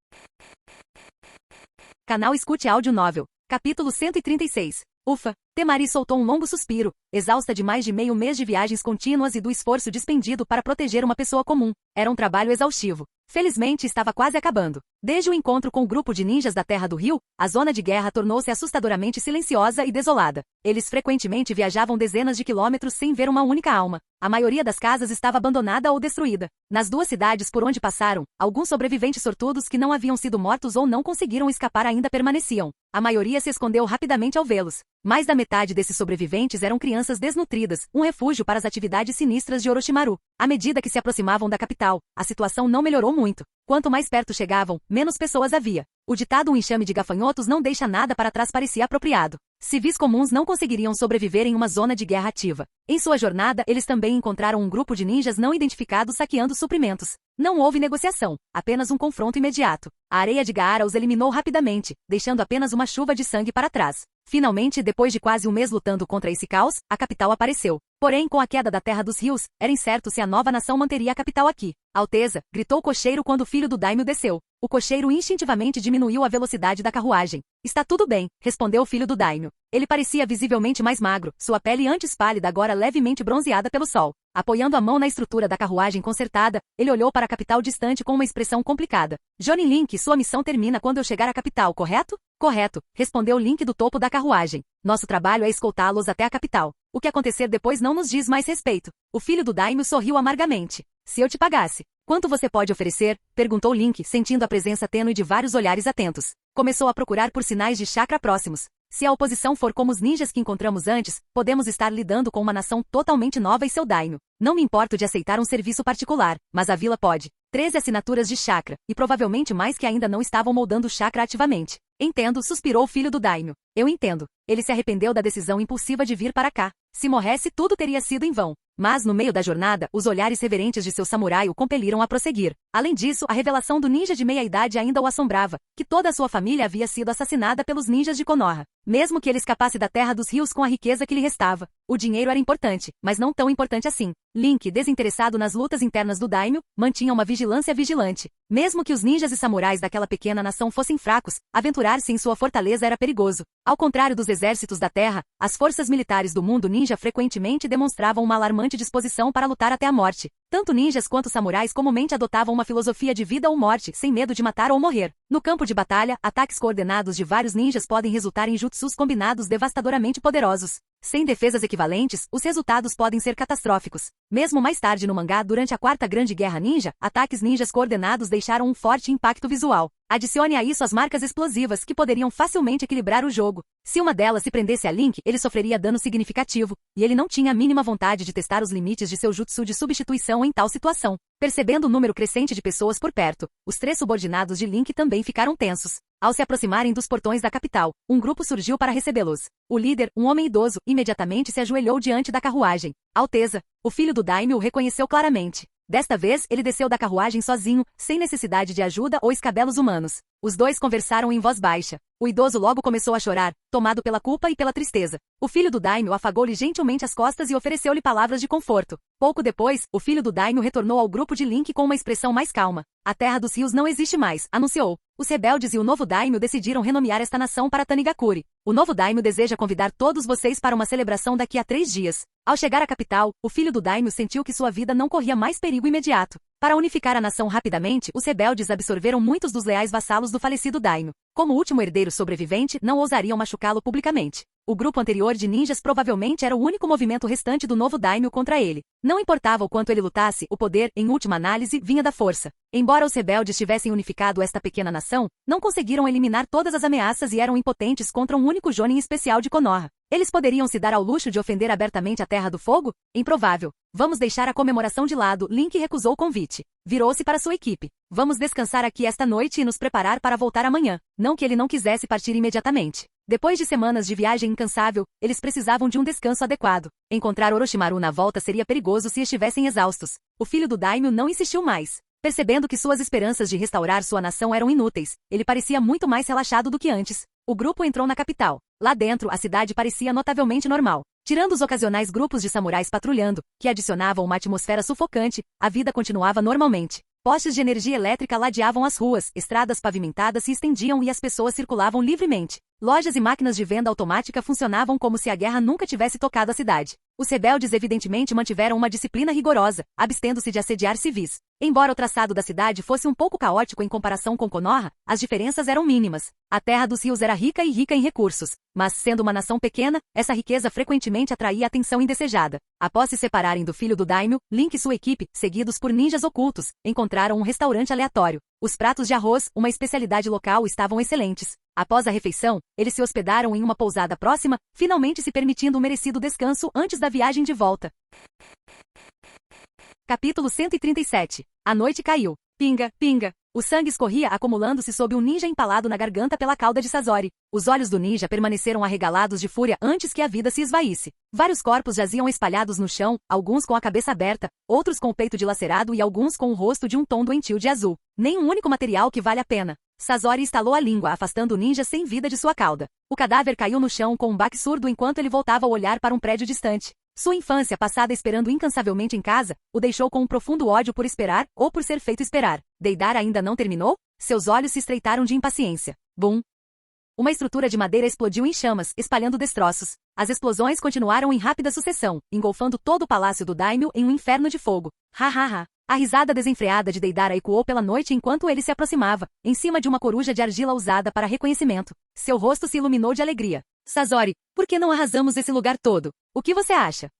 Canal Escute Áudio Novel. Capítulo 136. Ufa, Temari soltou um longo suspiro, exausta de mais de meio mês de viagens contínuas e do esforço despendido para proteger uma pessoa comum. Era um trabalho exaustivo. Felizmente estava quase acabando. Desde o encontro com o grupo de ninjas da Terra do Rio, a zona de guerra tornou-se assustadoramente silenciosa e desolada. Eles frequentemente viajavam dezenas de quilômetros sem ver uma única alma. A maioria das casas estava abandonada ou destruída. Nas 2 cidades por onde passaram, alguns sobreviventes sortudos que não haviam sido mortos ou não conseguiram escapar ainda permaneciam. A maioria se escondeu rapidamente ao vê-los. Mais da metade desses sobreviventes eram crianças desnutridas, um refúgio para as atividades sinistras de Orochimaru. À medida que se aproximavam da capital, a situação não melhorou muito. Quanto mais perto chegavam, menos pessoas havia. O ditado "um enxame de gafanhotos não deixa nada para trás" parecia apropriado. Civis comuns não conseguiriam sobreviver em uma zona de guerra ativa. Em sua jornada, eles também encontraram um grupo de ninjas não identificados saqueando suprimentos. Não houve negociação, apenas um confronto imediato. A areia de Gaara os eliminou rapidamente, deixando apenas uma chuva de sangue para trás. Finalmente, depois de quase um mês lutando contra esse caos, a capital apareceu. Porém, com a queda da Terra dos Rios, era incerto se a nova nação manteria a capital aqui. Alteza, gritou o cocheiro quando o filho do daimyo desceu. O cocheiro instintivamente diminuiu a velocidade da carruagem. Está tudo bem, respondeu o filho do daimyo. Ele parecia visivelmente mais magro, sua pele antes pálida agora levemente bronzeada pelo sol. Apoiando a mão na estrutura da carruagem consertada, ele olhou para a capital distante com uma expressão complicada. Johnny Link, sua missão termina quando eu chegar à capital, correto? Correto, respondeu Link do topo da carruagem. Nosso trabalho é escoltá-los até a capital. O que acontecer depois não nos diz mais respeito. O filho do daimyo sorriu amargamente. Se eu te pagasse, quanto você pode oferecer? Perguntou Link, sentindo a presença tênue de vários olhares atentos. Começou a procurar por sinais de chakra próximos. Se a oposição for como os ninjas que encontramos antes, podemos estar lidando com uma nação totalmente nova e seu daimyo. Não me importo de aceitar um serviço particular, mas a vila pode. 13 assinaturas de chakra, e provavelmente mais que ainda não estavam moldando o chakra ativamente. Entendo, suspirou o filho do daimyo. Eu entendo. Ele se arrependeu da decisão impulsiva de vir para cá. Se morresse, tudo teria sido em vão. Mas, no meio da jornada, os olhares reverentes de seu samurai o compeliram a prosseguir. Além disso, a revelação do ninja de meia-idade ainda o assombrava, que toda a sua família havia sido assassinada pelos ninjas de Konoha. Mesmo que ele escapasse da Terra dos Rios com a riqueza que lhe restava, o dinheiro era importante, mas não tão importante assim. Link, desinteressado nas lutas internas do daimyo, mantinha uma vigilância vigilante. Mesmo que os ninjas e samurais daquela pequena nação fossem fracos, aventurar-se em sua fortaleza era perigoso. Ao contrário dos exércitos da Terra, as forças militares do mundo ninja frequentemente demonstravam uma alarmante disposição para lutar até a morte. Tanto ninjas quanto samurais comumente adotavam uma filosofia de vida ou morte, sem medo de matar ou morrer. No campo de batalha, ataques coordenados de vários ninjas podem resultar em jutsus combinados devastadoramente poderosos. Sem defesas equivalentes, os resultados podem ser catastróficos. Mesmo mais tarde no mangá, durante a Quarta Grande Guerra Ninja, ataques ninjas coordenados deixaram um forte impacto visual. Adicione a isso as marcas explosivas que poderiam facilmente equilibrar o jogo. Se uma delas se prendesse a Link, ele sofreria dano significativo, e ele não tinha a mínima vontade de testar os limites de seu jutsu de substituição em tal situação. Percebendo o número crescente de pessoas por perto, os 3 subordinados de Link também ficaram tensos. Ao se aproximarem dos portões da capital, um grupo surgiu para recebê-los. O líder, um homem idoso, imediatamente se ajoelhou diante da carruagem. Alteza, o filho do daimyo o reconheceu claramente. Desta vez, ele desceu da carruagem sozinho, sem necessidade de ajuda ou escabelos humanos. Os dois conversaram em voz baixa. O idoso logo começou a chorar, tomado pela culpa e pela tristeza. O filho do daimyo afagou-lhe gentilmente as costas e ofereceu-lhe palavras de conforto. Pouco depois, o filho do daimyo retornou ao grupo de Link com uma expressão mais calma. A Terra dos Rios não existe mais, anunciou. Os rebeldes e o novo daimyo decidiram renomear esta nação para Tanigakuri. O novo daimyo deseja convidar todos vocês para uma celebração daqui a 3 dias. Ao chegar à capital, o filho do daimyo sentiu que sua vida não corria mais perigo imediato. Para unificar a nação rapidamente, os rebeldes absorveram muitos dos leais vassalos do falecido daimyo. Como último herdeiro sobrevivente, não ousariam machucá-lo publicamente. O grupo anterior de ninjas provavelmente era o único movimento restante do novo daimyo contra ele. Não importava o quanto ele lutasse, o poder, em última análise, vinha da força. Embora os rebeldes tivessem unificado esta pequena nação, não conseguiram eliminar todas as ameaças e eram impotentes contra um único Jonin especial de Konoha. Eles poderiam se dar ao luxo de ofender abertamente a Terra do Fogo? Improvável. Vamos deixar a comemoração de lado. Link recusou o convite. Virou-se para sua equipe. Vamos descansar aqui esta noite e nos preparar para voltar amanhã. Não que ele não quisesse partir imediatamente. Depois de semanas de viagem incansável, eles precisavam de um descanso adequado. Encontrar Orochimaru na volta seria perigoso se estivessem exaustos. O filho do daimyo não insistiu mais. Percebendo que suas esperanças de restaurar sua nação eram inúteis, ele parecia muito mais relaxado do que antes. O grupo entrou na capital. Lá dentro, a cidade parecia notavelmente normal. Tirando os ocasionais grupos de samurais patrulhando, que adicionavam uma atmosfera sufocante, a vida continuava normalmente. Postes de energia elétrica ladeavam as ruas, estradas pavimentadas se estendiam e as pessoas circulavam livremente. Lojas e máquinas de venda automática funcionavam como se a guerra nunca tivesse tocado a cidade. Os rebeldes evidentemente mantiveram uma disciplina rigorosa, abstendo-se de assediar civis. Embora o traçado da cidade fosse um pouco caótico em comparação com Konoha, as diferenças eram mínimas. A terra dos rios era rica e rica em recursos, mas, sendo uma nação pequena, essa riqueza frequentemente atraía atenção indesejada. Após se separarem do filho do daimyo, Link e sua equipe, seguidos por ninjas ocultos, encontraram um restaurante aleatório. Os pratos de arroz, uma especialidade local, estavam excelentes. Após a refeição, eles se hospedaram em uma pousada próxima, finalmente se permitindo um merecido descanso antes da viagem de volta. Capítulo 137. A noite caiu. Pinga, pinga. O sangue escorria acumulando-se sob um ninja empalado na garganta pela cauda de Sasori. Os olhos do ninja permaneceram arregalados de fúria antes que a vida se esvaísse. Vários corpos jaziam espalhados no chão, alguns com a cabeça aberta, outros com o peito dilacerado e alguns com o rosto de um tom doentio de azul. Nem um único material que vale a pena. Sasori estalou a língua, afastando o ninja sem vida de sua cauda. O cadáver caiu no chão com um baque surdo enquanto ele voltava a olhar para um prédio distante. Sua infância passada esperando incansavelmente em casa, o deixou com um profundo ódio por esperar, ou por ser feito esperar. Deidara ainda não terminou? Seus olhos se estreitaram de impaciência. Bum! Uma estrutura de madeira explodiu em chamas, espalhando destroços. As explosões continuaram em rápida sucessão, engolfando todo o palácio do daimyo em um inferno de fogo. Ha ha ha! A risada desenfreada de Deidara ecoou pela noite enquanto ele se aproximava, em cima de uma coruja de argila usada para reconhecimento. Seu rosto se iluminou de alegria. Sasori, por que não arrasamos esse lugar todo? O que você acha?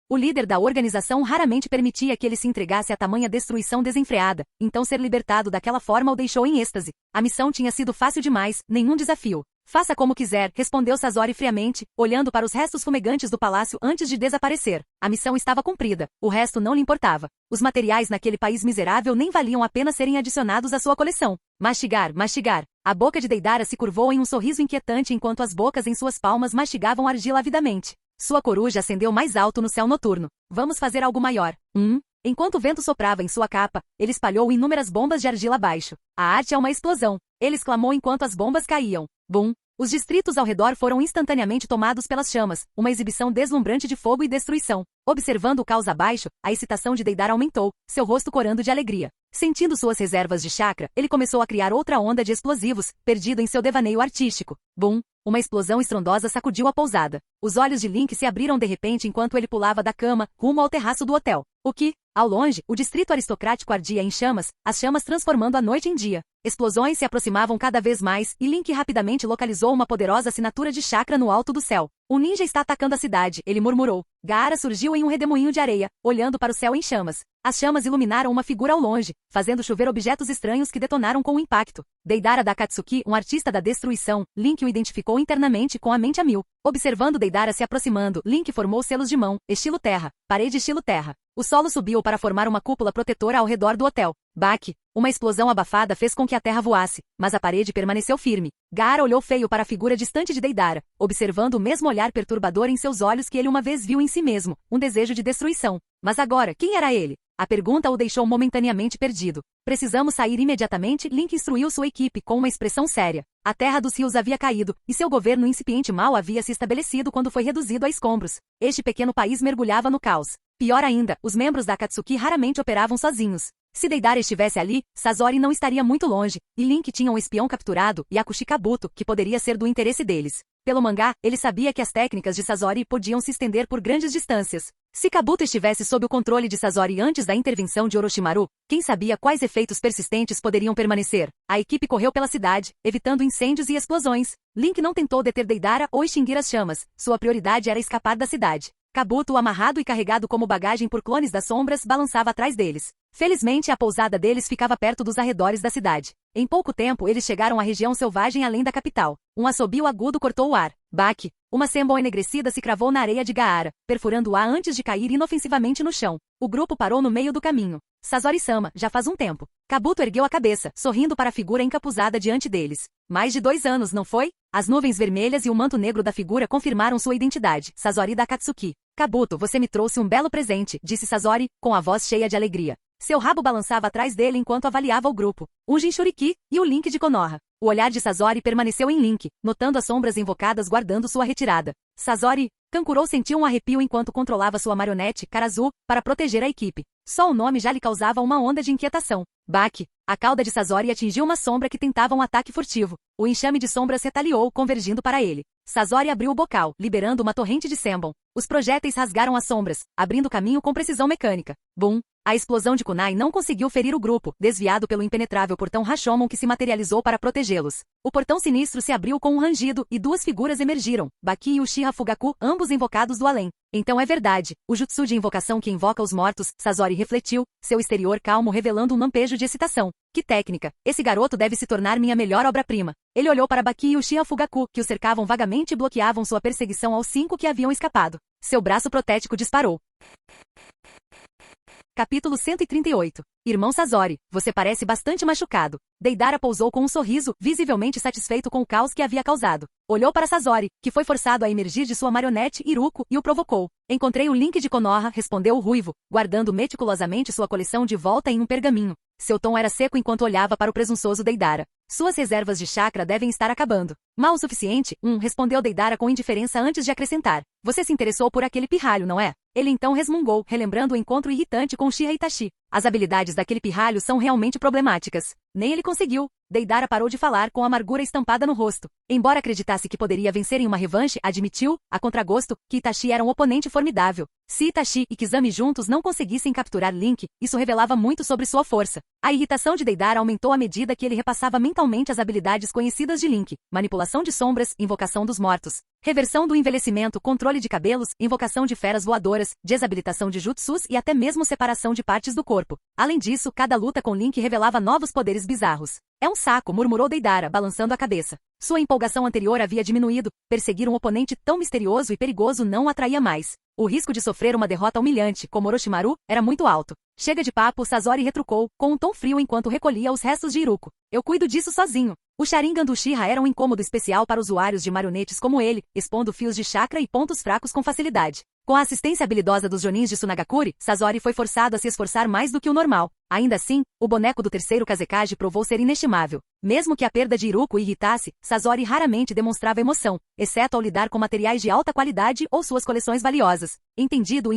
O líder da organização raramente permitia que ele se entregasse a tamanha destruição desenfreada, então ser libertado daquela forma o deixou em êxtase. A missão tinha sido fácil demais, nenhum desafio. Faça como quiser, respondeu Sasori friamente, olhando para os restos fumegantes do palácio antes de desaparecer. A missão estava cumprida, o resto não lhe importava. Os materiais naquele país miserável nem valiam a pena serem adicionados à sua coleção. Mastigar, mastigar. A boca de Deidara se curvou em um sorriso inquietante enquanto as bocas em suas palmas mastigavam argila avidamente. Sua coruja acendeu mais alto no céu noturno. Vamos fazer algo maior. Enquanto o vento soprava em sua capa, ele espalhou inúmeras bombas de argila abaixo. A arte é uma explosão. Ele exclamou enquanto as bombas caíam. Bum! Os distritos ao redor foram instantaneamente tomados pelas chamas, uma exibição deslumbrante de fogo e destruição. Observando o caos abaixo, a excitação de Deidara aumentou, seu rosto corando de alegria. Sentindo suas reservas de chakra, ele começou a criar outra onda de explosivos, perdido em seu devaneio artístico. Bum! Uma explosão estrondosa sacudiu a pousada. Os olhos de Link se abriram de repente enquanto ele pulava da cama, rumo ao terraço do hotel. O que? Ao longe, o distrito aristocrático ardia em chamas, as chamas transformando a noite em dia. Explosões se aproximavam cada vez mais, e Link rapidamente localizou uma poderosa assinatura de chakra no alto do céu. O ninja está atacando a cidade, ele murmurou. Gaara surgiu em um redemoinho de areia, olhando para o céu em chamas. As chamas iluminaram uma figura ao longe, fazendo chover objetos estranhos que detonaram com o impacto. Deidara da Katsuki, um artista da destruição, Link o identificou internamente com a mente a mil. Observando Deidara se aproximando, Link formou selos de mão, estilo terra, parede estilo terra. O solo subiu para formar uma cúpula protetora ao redor do hotel. Baque! Uma explosão abafada fez com que a terra voasse, mas a parede permaneceu firme. Gaara olhou feio para a figura distante de Deidara, observando o mesmo olhar perturbador em seus olhos que ele uma vez viu em si mesmo, um desejo de destruição. Mas agora, quem era ele? A pergunta o deixou momentaneamente perdido. Precisamos sair imediatamente, Link instruiu sua equipe com uma expressão séria. A terra dos rios havia caído, e seu governo incipiente mal havia se estabelecido quando foi reduzido a escombros. Este pequeno país mergulhava no caos. Pior ainda, os membros da Akatsuki raramente operavam sozinhos. Se Deidara estivesse ali, Sasori não estaria muito longe, e Link tinha um espião capturado, Yakushi Kabuto, que poderia ser do interesse deles. Pelo mangá, ele sabia que as técnicas de Sasori podiam se estender por grandes distâncias. Se Kabuto estivesse sob o controle de Sasori antes da intervenção de Orochimaru, quem sabia quais efeitos persistentes poderiam permanecer? A equipe correu pela cidade, evitando incêndios e explosões. Link não tentou deter Deidara ou extinguir as chamas, sua prioridade era escapar da cidade. Kabuto, amarrado e carregado como bagagem por clones das sombras, balançava atrás deles. Felizmente, a pousada deles ficava perto dos arredores da cidade. Em pouco tempo, eles chegaram à região selvagem além da capital. Um assobio agudo cortou o ar. Baque! Uma sembol enegrecida se cravou na areia de Gaara, perfurando-a antes de cair inofensivamente no chão. O grupo parou no meio do caminho. Sasori-sama, já faz um tempo. Kabuto ergueu a cabeça, sorrindo para a figura encapuzada diante deles. Mais de 2 anos, não foi? As nuvens vermelhas e o manto negro da figura confirmaram sua identidade, Sasori da Katsuki. Kabuto, você me trouxe um belo presente, disse Sasori, com a voz cheia de alegria. Seu rabo balançava atrás dele enquanto avaliava o grupo. Um Jinchuriki e o Link de Konoha. O olhar de Sasori permaneceu em Link, notando as sombras invocadas guardando sua retirada. Sasori, Kankuro sentiu um arrepio enquanto controlava sua marionete, Karazu, para proteger a equipe. Só o nome já lhe causava uma onda de inquietação. Baki. A cauda de Sasori atingiu uma sombra que tentava um ataque furtivo. O enxame de sombras retaliou, convergindo para ele. Sasori abriu o bocal, liberando uma torrente de Senbon. Os projéteis rasgaram as sombras, abrindo caminho com precisão mecânica. Boom! A explosão de kunai não conseguiu ferir o grupo, desviado pelo impenetrável portão Rashomon que se materializou para protegê-los. O portão sinistro se abriu com um rangido e duas figuras emergiram, Baki e Uchiha Fugaku, ambos invocados do além. Então é verdade, o jutsu de invocação que invoca os mortos, Sasori refletiu, seu exterior calmo revelando um lampejo de excitação. Que técnica! Esse garoto deve se tornar minha melhor obra-prima. Ele olhou para Baki e Uchiha Fugaku, que o cercavam vagamente e bloqueavam sua perseguição aos 5 que haviam escapado. Seu braço protético disparou. Capítulo 138. Irmão Sasori, você parece bastante machucado. Deidara pousou com um sorriso, visivelmente satisfeito com o caos que havia causado. Olhou para Sasori, que foi forçado a emergir de sua marionete Iruko, e o provocou. Encontrei o link de Konoha, respondeu o ruivo, guardando meticulosamente sua coleção de volta em um pergaminho. Seu tom era seco enquanto olhava para o presunçoso Deidara. Suas reservas de chakra devem estar acabando. Mal o suficiente, respondeu Deidara com indiferença antes de acrescentar. Você se interessou por aquele pirralho, não é? Ele então resmungou, relembrando o encontro irritante com Uchiha Itachi. As habilidades daquele pirralho são realmente problemáticas. Nem ele conseguiu. Deidara parou de falar com amargura estampada no rosto. Embora acreditasse que poderia vencer em uma revanche, admitiu, a contragosto, que Itachi era um oponente formidável. Se Itachi e Kizami juntos não conseguissem capturar Link, isso revelava muito sobre sua força. A irritação de Deidara aumentou à medida que ele repassava mentalmente as habilidades conhecidas de Link: manipulação de sombras, invocação dos mortos, reversão do envelhecimento, controle de cabelos, invocação de feras voadoras, desabilitação de jutsus e até mesmo separação de partes do corpo. Além disso, cada luta com Link revelava novos poderes bizarros. É um saco, murmurou Deidara, balançando a cabeça. Sua empolgação anterior havia diminuído, perseguir um oponente tão misterioso e perigoso não o atraía mais. O risco de sofrer uma derrota humilhante, como Orochimaru, era muito alto. Chega de papo, Sasori retrucou, com um tom frio enquanto recolhia os restos de Iruko. Eu cuido disso sozinho. O Sharingan do Uchiha era um incômodo especial para usuários de marionetes como ele, expondo fios de chakra e pontos fracos com facilidade. Com a assistência habilidosa dos Jonins de Sunagakure, Sasori foi forçado a se esforçar mais do que o normal. Ainda assim, o boneco do terceiro Kazekage provou ser inestimável. Mesmo que a perda de Iruko o irritasse, Sasori raramente demonstrava emoção, exceto ao lidar com materiais de alta qualidade ou suas coleções valiosas. Entendido,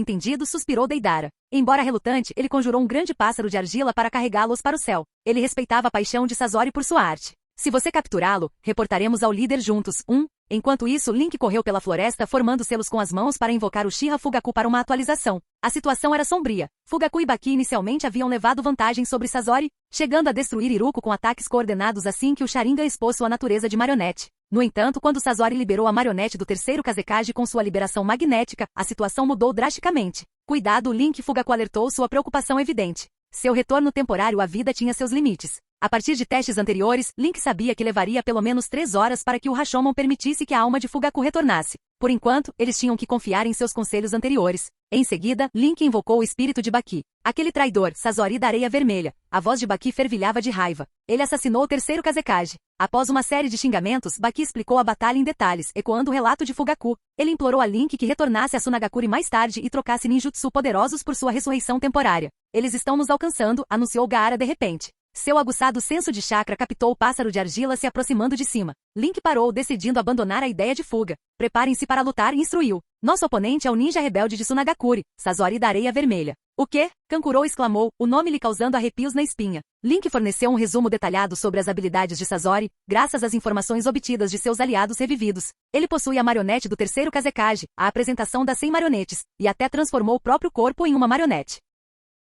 suspirou Deidara. Embora relutante, ele conjurou um grande pássaro de argila para carregá-los para o céu. Ele respeitava a paixão de Sasori por sua arte. Se você capturá-lo, reportaremos ao líder juntos. Enquanto isso, Link correu pela floresta formando selos com as mãos para invocar Uchiha Fugaku para uma atualização. A situação era sombria. Fugaku e Baki inicialmente haviam levado vantagem sobre Sasori, chegando a destruir Iruko com ataques coordenados assim que o Sharingan expôs sua natureza de marionete. No entanto, quando Sasori liberou a marionete do terceiro Kazekage com sua liberação magnética, a situação mudou drasticamente. Cuidado, Link. Fugaku alertou sua preocupação evidente. Seu retorno temporário à vida tinha seus limites. A partir de testes anteriores, Link sabia que levaria pelo menos 3 horas para que o Rashomon permitisse que a alma de Fugaku retornasse. Por enquanto, eles tinham que confiar em seus conselhos anteriores. Em seguida, Link invocou o espírito de Baki. Aquele traidor, Sasori da Areia Vermelha. A voz de Baki fervilhava de raiva. Ele assassinou o terceiro Kazekage. Após uma série de xingamentos, Baki explicou a batalha em detalhes, ecoando o relato de Fugaku. Ele implorou a Link que retornasse a Sunagakure mais tarde e trocasse ninjutsu poderosos por sua ressurreição temporária. Eles estão nos alcançando, anunciou Gaara de repente. Seu aguçado senso de chakra captou o pássaro de argila se aproximando de cima. Link parou, decidindo abandonar a ideia de fuga. Preparem-se para lutar, instruiu. Nosso oponente é o ninja rebelde de Sunagakure, Sasori da Areia Vermelha. O quê? Kankuro exclamou, o nome lhe causando arrepios na espinha. Link forneceu um resumo detalhado sobre as habilidades de Sasori, graças às informações obtidas de seus aliados revividos. Ele possui a marionete do terceiro Kazekage, a apresentação das 100 marionetes, e até transformou o próprio corpo em uma marionete.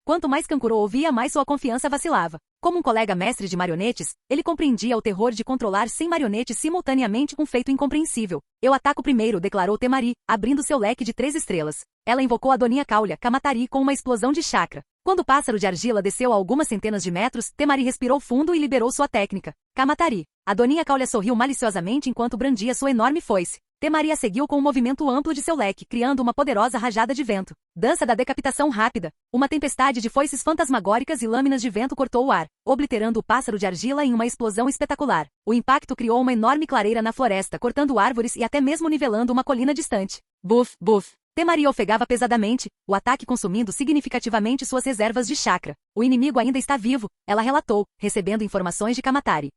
Quanto mais Kankuro ouvia, mais sua confiança vacilava. Como um colega mestre de marionetes, ele compreendia o terror de controlar 100 marionetes simultaneamente, um feito incompreensível. Eu ataco primeiro, declarou Temari, abrindo seu leque de 3 estrelas. Ela invocou a Doninha Kaulya, Kamatari, com uma explosão de chakra. Quando o pássaro de argila desceu a algumas centenas de metros, Temari respirou fundo e liberou sua técnica. Kamatari. A Doninha Kaulya sorriu maliciosamente enquanto brandia sua enorme foice. Temari a seguiu com um movimento amplo de seu leque, criando uma poderosa rajada de vento. Dança da decapitação rápida. Uma tempestade de foices fantasmagóricas e lâminas de vento cortou o ar, obliterando o pássaro de argila em uma explosão espetacular. O impacto criou uma enorme clareira na floresta, cortando árvores e até mesmo nivelando uma colina distante. Buf, buf. Temari ofegava pesadamente, o ataque consumindo significativamente suas reservas de chakra. O inimigo ainda está vivo, ela relatou, recebendo informações de Kamatari.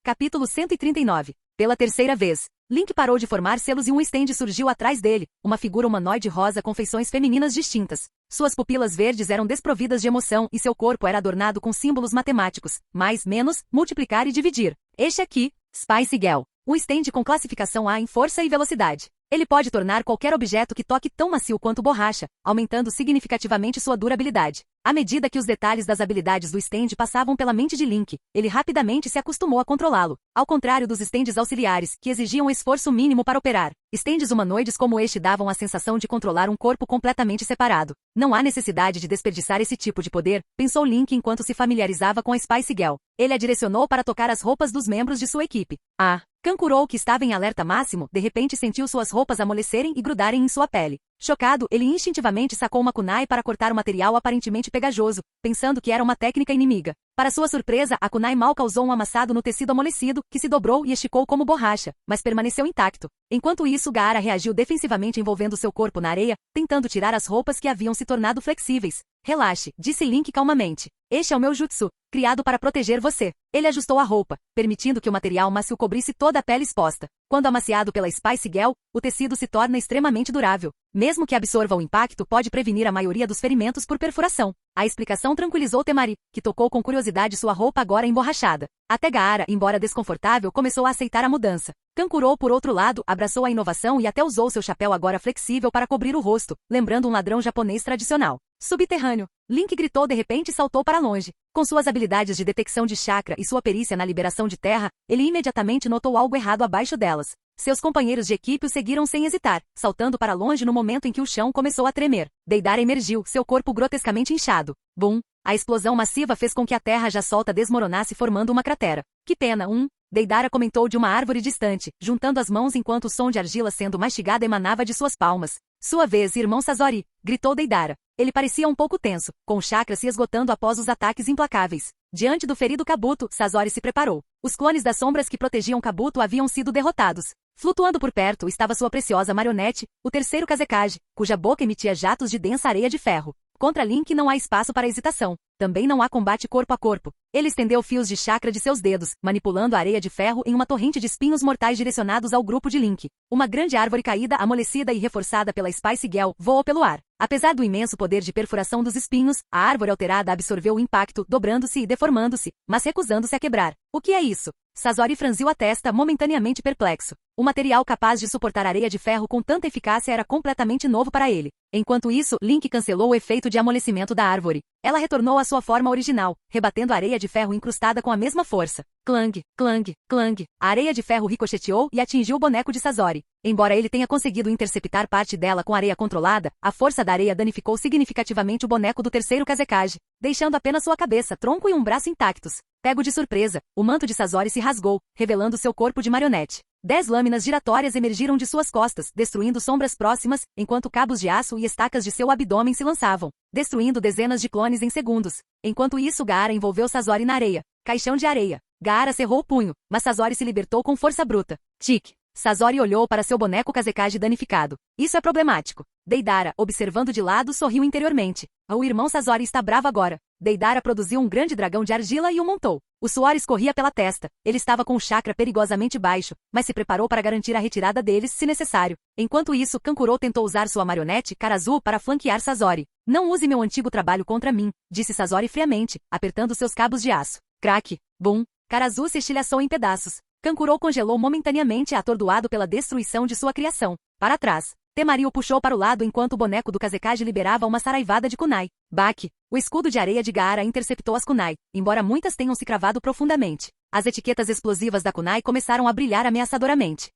Capítulo 139. Pela terceira vez, Link parou de formar selos e um stand surgiu atrás dele, uma figura humanoide rosa com feições femininas distintas. Suas pupilas verdes eram desprovidas de emoção e seu corpo era adornado com símbolos matemáticos, mais, menos, multiplicar e dividir. Este aqui, Spice Girl. Um stand com classificação A em força e velocidade. Ele pode tornar qualquer objeto que toque tão macio quanto borracha, aumentando significativamente sua durabilidade. À medida que os detalhes das habilidades do stand passavam pela mente de Link, ele rapidamente se acostumou a controlá-lo. Ao contrário dos stands auxiliares, que exigiam esforço mínimo para operar, stands humanoides como este davam a sensação de controlar um corpo completamente separado. Não há necessidade de desperdiçar esse tipo de poder, pensou Link enquanto se familiarizava com a Spice Girl. Ele a direcionou para tocar as roupas dos membros de sua equipe. Kankuro, que estava em alerta máximo, de repente sentiu suas roupas amolecerem e grudarem em sua pele. Chocado, ele instintivamente sacou uma kunai para cortar o material aparentemente pegajoso, pensando que era uma técnica inimiga. Para sua surpresa, a kunai mal causou um amassado no tecido amolecido, que se dobrou e esticou como borracha, mas permaneceu intacto. Enquanto isso, Gaara reagiu defensivamente envolvendo seu corpo na areia, tentando tirar as roupas que haviam se tornado flexíveis. Relaxe, disse Link calmamente. Este é o meu jutsu, criado para proteger você. Ele ajustou a roupa, permitindo que o material macio cobrisse toda a pele exposta. Quando amaciado pela Spice Girl, o tecido se torna extremamente durável. Mesmo que absorva o impacto, pode prevenir a maioria dos ferimentos por perfuração. A explicação tranquilizou Temari, que tocou com curiosidade sua roupa agora emborrachada. Até Gaara, embora desconfortável, começou a aceitar a mudança. Kankuro, por outro lado, abraçou a inovação e até usou seu chapéu agora flexível para cobrir o rosto, lembrando um ladrão japonês tradicional. Subterrâneo. Link gritou de repente e saltou para longe. Com suas habilidades de detecção de chakra e sua perícia na liberação de terra, ele imediatamente notou algo errado abaixo delas. Seus companheiros de equipe o seguiram sem hesitar, saltando para longe no momento em que o chão começou a tremer. Deidara emergiu, seu corpo grotescamente inchado. Bum! A explosão massiva fez com que a terra já solta desmoronasse formando uma cratera. Que pena, Deidara comentou de uma árvore distante, juntando as mãos enquanto o som de argila sendo mastigada emanava de suas palmas. Sua vez, irmão Sasori, gritou Deidara. Ele parecia um pouco tenso, com o chakra se esgotando após os ataques implacáveis. Diante do ferido Kabuto, Sasori se preparou. Os clones das sombras que protegiam Kabuto haviam sido derrotados. Flutuando por perto estava sua preciosa marionete, o terceiro Kazekage, cuja boca emitia jatos de densa areia de ferro. Contra Link não há espaço para hesitação. Também não há combate corpo a corpo. Ele estendeu fios de chakra de seus dedos, manipulando a areia de ferro em uma torrente de espinhos mortais direcionados ao grupo de Link. Uma grande árvore caída, amolecida e reforçada pela Spice Girl, voou pelo ar. Apesar do imenso poder de perfuração dos espinhos, a árvore alterada absorveu o impacto, dobrando-se e deformando-se, mas recusando-se a quebrar. O que é isso? Sasori franziu a testa, momentaneamente perplexo. O material capaz de suportar areia de ferro com tanta eficácia era completamente novo para ele. Enquanto isso, Link cancelou o efeito de amolecimento da árvore. Ela retornou à sua forma original, rebatendo a areia de ferro incrustada com a mesma força. Clang, clang, clang. A areia de ferro ricocheteou e atingiu o boneco de Sasori. Embora ele tenha conseguido interceptar parte dela com areia controlada, a força da areia danificou significativamente o boneco do terceiro Kazekage, deixando apenas sua cabeça, tronco e um braço intactos. Pego de surpresa, o manto de Sasori se rasgou, revelando seu corpo de marionete. 10 lâminas giratórias emergiram de suas costas, destruindo sombras próximas, enquanto cabos de aço e estacas de seu abdômen se lançavam, destruindo dezenas de clones em segundos. Enquanto isso, Gaara envolveu Sasori na areia. Caixão de areia. Gaara cerrou o punho, mas Sasori se libertou com força bruta. Tic. Sasori olhou para seu boneco Kazekage danificado. Isso é problemático. Deidara, observando de lado, sorriu interiormente. O irmão Sasori está bravo agora. Deidara produziu um grande dragão de argila e o montou. O suor escorria pela testa. Ele estava com o chakra perigosamente baixo, mas se preparou para garantir a retirada deles, se necessário. Enquanto isso, Kankuro tentou usar sua marionete, Karazu, para flanquear Sasori. Não use meu antigo trabalho contra mim, disse Sasori friamente, apertando seus cabos de aço. Crack. Bum. Karazu se estilhaçou em pedaços. Kankuro congelou momentaneamente, atordoado pela destruição de sua criação. Para trás. Temari o puxou para o lado enquanto o boneco do Kazekage liberava uma saraivada de kunai. Baque. O escudo de areia de Gaara interceptou as kunai, embora muitas tenham se cravado profundamente. As etiquetas explosivas da kunai começaram a brilhar ameaçadoramente.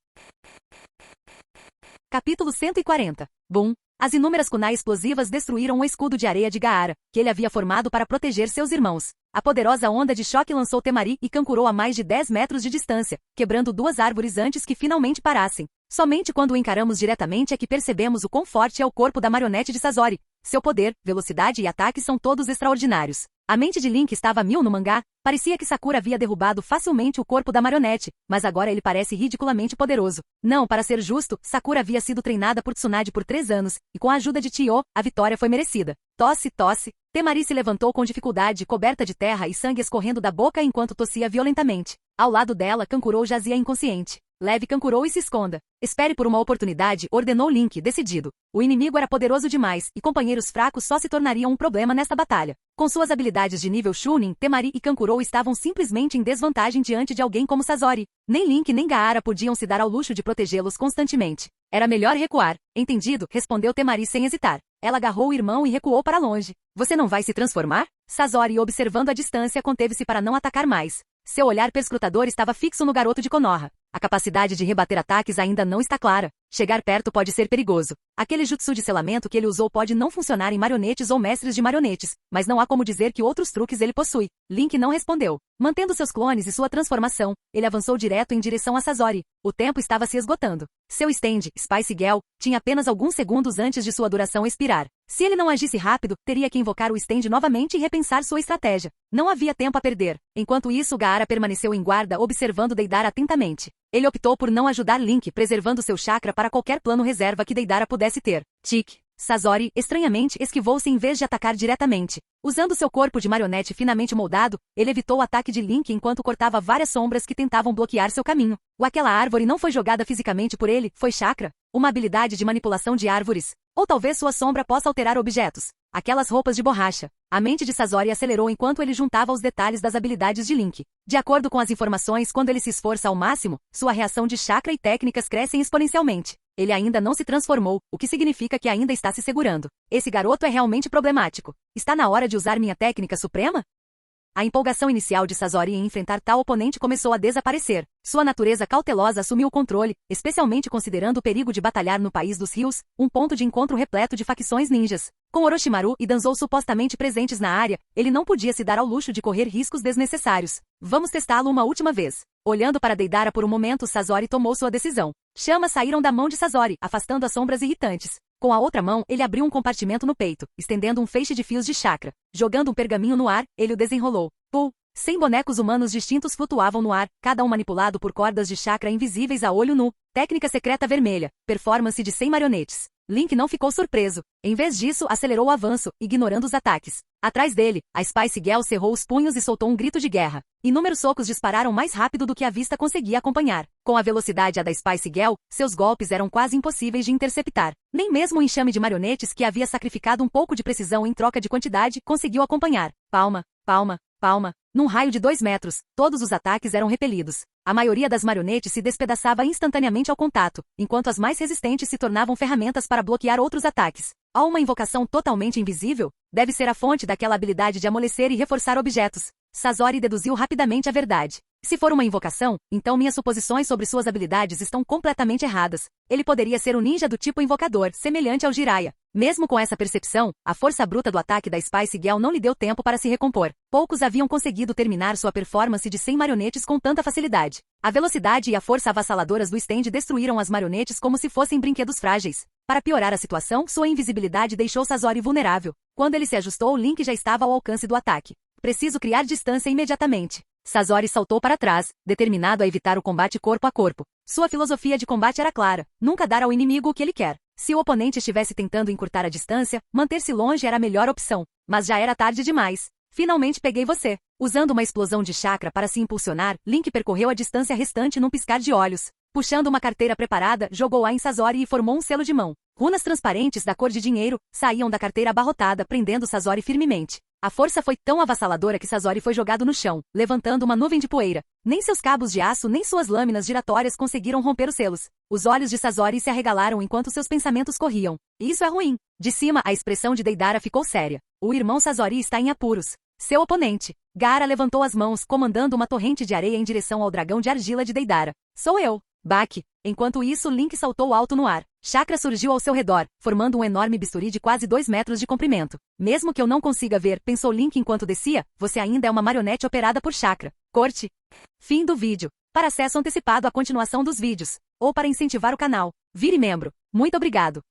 Capítulo 140. Bum. As inúmeras kunai explosivas destruíram o escudo de areia de Gaara, que ele havia formado para proteger seus irmãos. A poderosa onda de choque lançou Temari e Kankuro a mais de 10 metros de distância, quebrando 2 árvores antes que finalmente parassem. Somente quando o encaramos diretamente é que percebemos o quão forte é o corpo da marionete de Sasori. Seu poder, velocidade e ataque são todos extraordinários. A mente de Link estava a mil no mangá, parecia que Sakura havia derrubado facilmente o corpo da marionete, mas agora ele parece ridiculamente poderoso. Não, para ser justo, Sakura havia sido treinada por Tsunade por 3 anos, e com a ajuda de Chiyo, a vitória foi merecida. Tosse, tosse. Temari se levantou com dificuldade, coberta de terra e sangue escorrendo da boca enquanto tossia violentamente. Ao lado dela, Kankuro jazia inconsciente. Leve Kankuro e se esconda. Espere por uma oportunidade, ordenou Link, decidido. O inimigo era poderoso demais, e companheiros fracos só se tornariam um problema nesta batalha. Com suas habilidades de nível Chunin, Temari e Kankuro estavam simplesmente em desvantagem diante de alguém como Sazori. Nem Link nem Gaara podiam se dar ao luxo de protegê-los constantemente. Era melhor recuar. Entendido, respondeu Temari sem hesitar. Ela agarrou o irmão e recuou para longe. Você não vai se transformar? Sazori, observando a distância, conteve-se para não atacar mais. Seu olhar perscrutador estava fixo no garoto de Konoha. A capacidade de rebater ataques ainda não está clara. Chegar perto pode ser perigoso. Aquele jutsu de selamento que ele usou pode não funcionar em marionetes ou mestres de marionetes, mas não há como dizer que outros truques ele possui. Link não respondeu. Mantendo seus clones e sua transformação, ele avançou direto em direção a Sazori. O tempo estava se esgotando. Seu stand, Spice Girl, tinha apenas alguns segundos antes de sua duração expirar. Se ele não agisse rápido, teria que invocar o stand novamente e repensar sua estratégia. Não havia tempo a perder. Enquanto isso, Gaara permaneceu em guarda, observando Deidara atentamente. Ele optou por não ajudar Link, preservando seu chakra para qualquer plano reserva que Deidara pudesse ter. Tic. Sazori, estranhamente, esquivou-se em vez de atacar diretamente. Usando seu corpo de marionete finamente moldado, ele evitou o ataque de Link enquanto cortava várias sombras que tentavam bloquear seu caminho. Aquela árvore não foi jogada fisicamente por ele, foi chakra? Uma habilidade de manipulação de árvores? Ou talvez sua sombra possa alterar objetos? Aquelas roupas de borracha. A mente de Sazori acelerou enquanto ele juntava os detalhes das habilidades de Link. De acordo com as informações, quando ele se esforça ao máximo, sua reação de chakra e técnicas crescem exponencialmente. Ele ainda não se transformou, o que significa que ainda está se segurando. Esse garoto é realmente problemático. Está na hora de usar minha técnica suprema? A empolgação inicial de Sazori em enfrentar tal oponente começou a desaparecer. Sua natureza cautelosa assumiu o controle, especialmente considerando o perigo de batalhar no País dos Rios, um ponto de encontro repleto de facções ninjas. Com Orochimaru e Danzou supostamente presentes na área, ele não podia se dar ao luxo de correr riscos desnecessários. Vamos testá-lo uma última vez. Olhando para Deidara por um momento, Sazori tomou sua decisão. Chamas saíram da mão de Sazori, afastando as sombras irritantes. Com a outra mão, ele abriu um compartimento no peito, estendendo um feixe de fios de chakra. Jogando um pergaminho no ar, ele o desenrolou. Pul! 100 bonecos humanos distintos flutuavam no ar, cada um manipulado por cordas de chakra invisíveis a olho nu. Técnica secreta vermelha. Performance de 100 marionetes. Link não ficou surpreso. Em vez disso, acelerou o avanço, ignorando os ataques. Atrás dele, a Spice Girl cerrou os punhos e soltou um grito de guerra. Inúmeros socos dispararam mais rápido do que a vista conseguia acompanhar. Com a velocidade da Spice Girl, seus golpes eram quase impossíveis de interceptar. Nem mesmo o enxame de marionetes que havia sacrificado um pouco de precisão em troca de quantidade conseguiu acompanhar. Palma, palma, palma. Num raio de 2 metros, todos os ataques eram repelidos. A maioria das marionetes se despedaçava instantaneamente ao contato, enquanto as mais resistentes se tornavam ferramentas para bloquear outros ataques. Há uma invocação totalmente invisível? Deve ser a fonte daquela habilidade de amolecer e reforçar objetos. Sazori deduziu rapidamente a verdade. Se for uma invocação, então minhas suposições sobre suas habilidades estão completamente erradas. Ele poderia ser um ninja do tipo invocador, semelhante ao Jiraiya. Mesmo com essa percepção, a força bruta do ataque da Spice Girl não lhe deu tempo para se recompor. Poucos haviam conseguido terminar sua performance de 100 marionetes com tanta facilidade. A velocidade e a força avassaladoras do stand destruíram as marionetes como se fossem brinquedos frágeis. Para piorar a situação, sua invisibilidade deixou Sazori vulnerável. Quando ele se ajustou, Link já estava ao alcance do ataque. Preciso criar distância imediatamente. Sazori saltou para trás, determinado a evitar o combate corpo a corpo. Sua filosofia de combate era clara: nunca dar ao inimigo o que ele quer. Se o oponente estivesse tentando encurtar a distância, manter-se longe era a melhor opção. Mas já era tarde demais. Finalmente peguei você. Usando uma explosão de chakra para se impulsionar, Link percorreu a distância restante num piscar de olhos. Puxando uma carteira preparada, jogou-a em Sazori e formou um selo de mão. Runas transparentes da cor de dinheiro saíam da carteira abarrotada, prendendo Sazori firmemente. A força foi tão avassaladora que Sazori foi jogado no chão, levantando uma nuvem de poeira. Nem seus cabos de aço nem suas lâminas giratórias conseguiram romper os selos. Os olhos de Sazori se arregalaram enquanto seus pensamentos corriam. Isso é ruim. De cima, a expressão de Deidara ficou séria. O irmão Sazori está em apuros. Seu oponente. Gaara levantou as mãos, comandando uma torrente de areia em direção ao dragão de argila de Deidara. Sou eu. Baque. Enquanto isso, Link saltou alto no ar. Chakra surgiu ao seu redor, formando um enorme bisturi de quase 2 metros de comprimento. Mesmo que eu não consiga ver, pensou Link enquanto descia, você ainda é uma marionete operada por chakra. Corte. Fim do vídeo. Para acesso antecipado à continuação dos vídeos, ou para incentivar o canal, vire membro. Muito obrigado.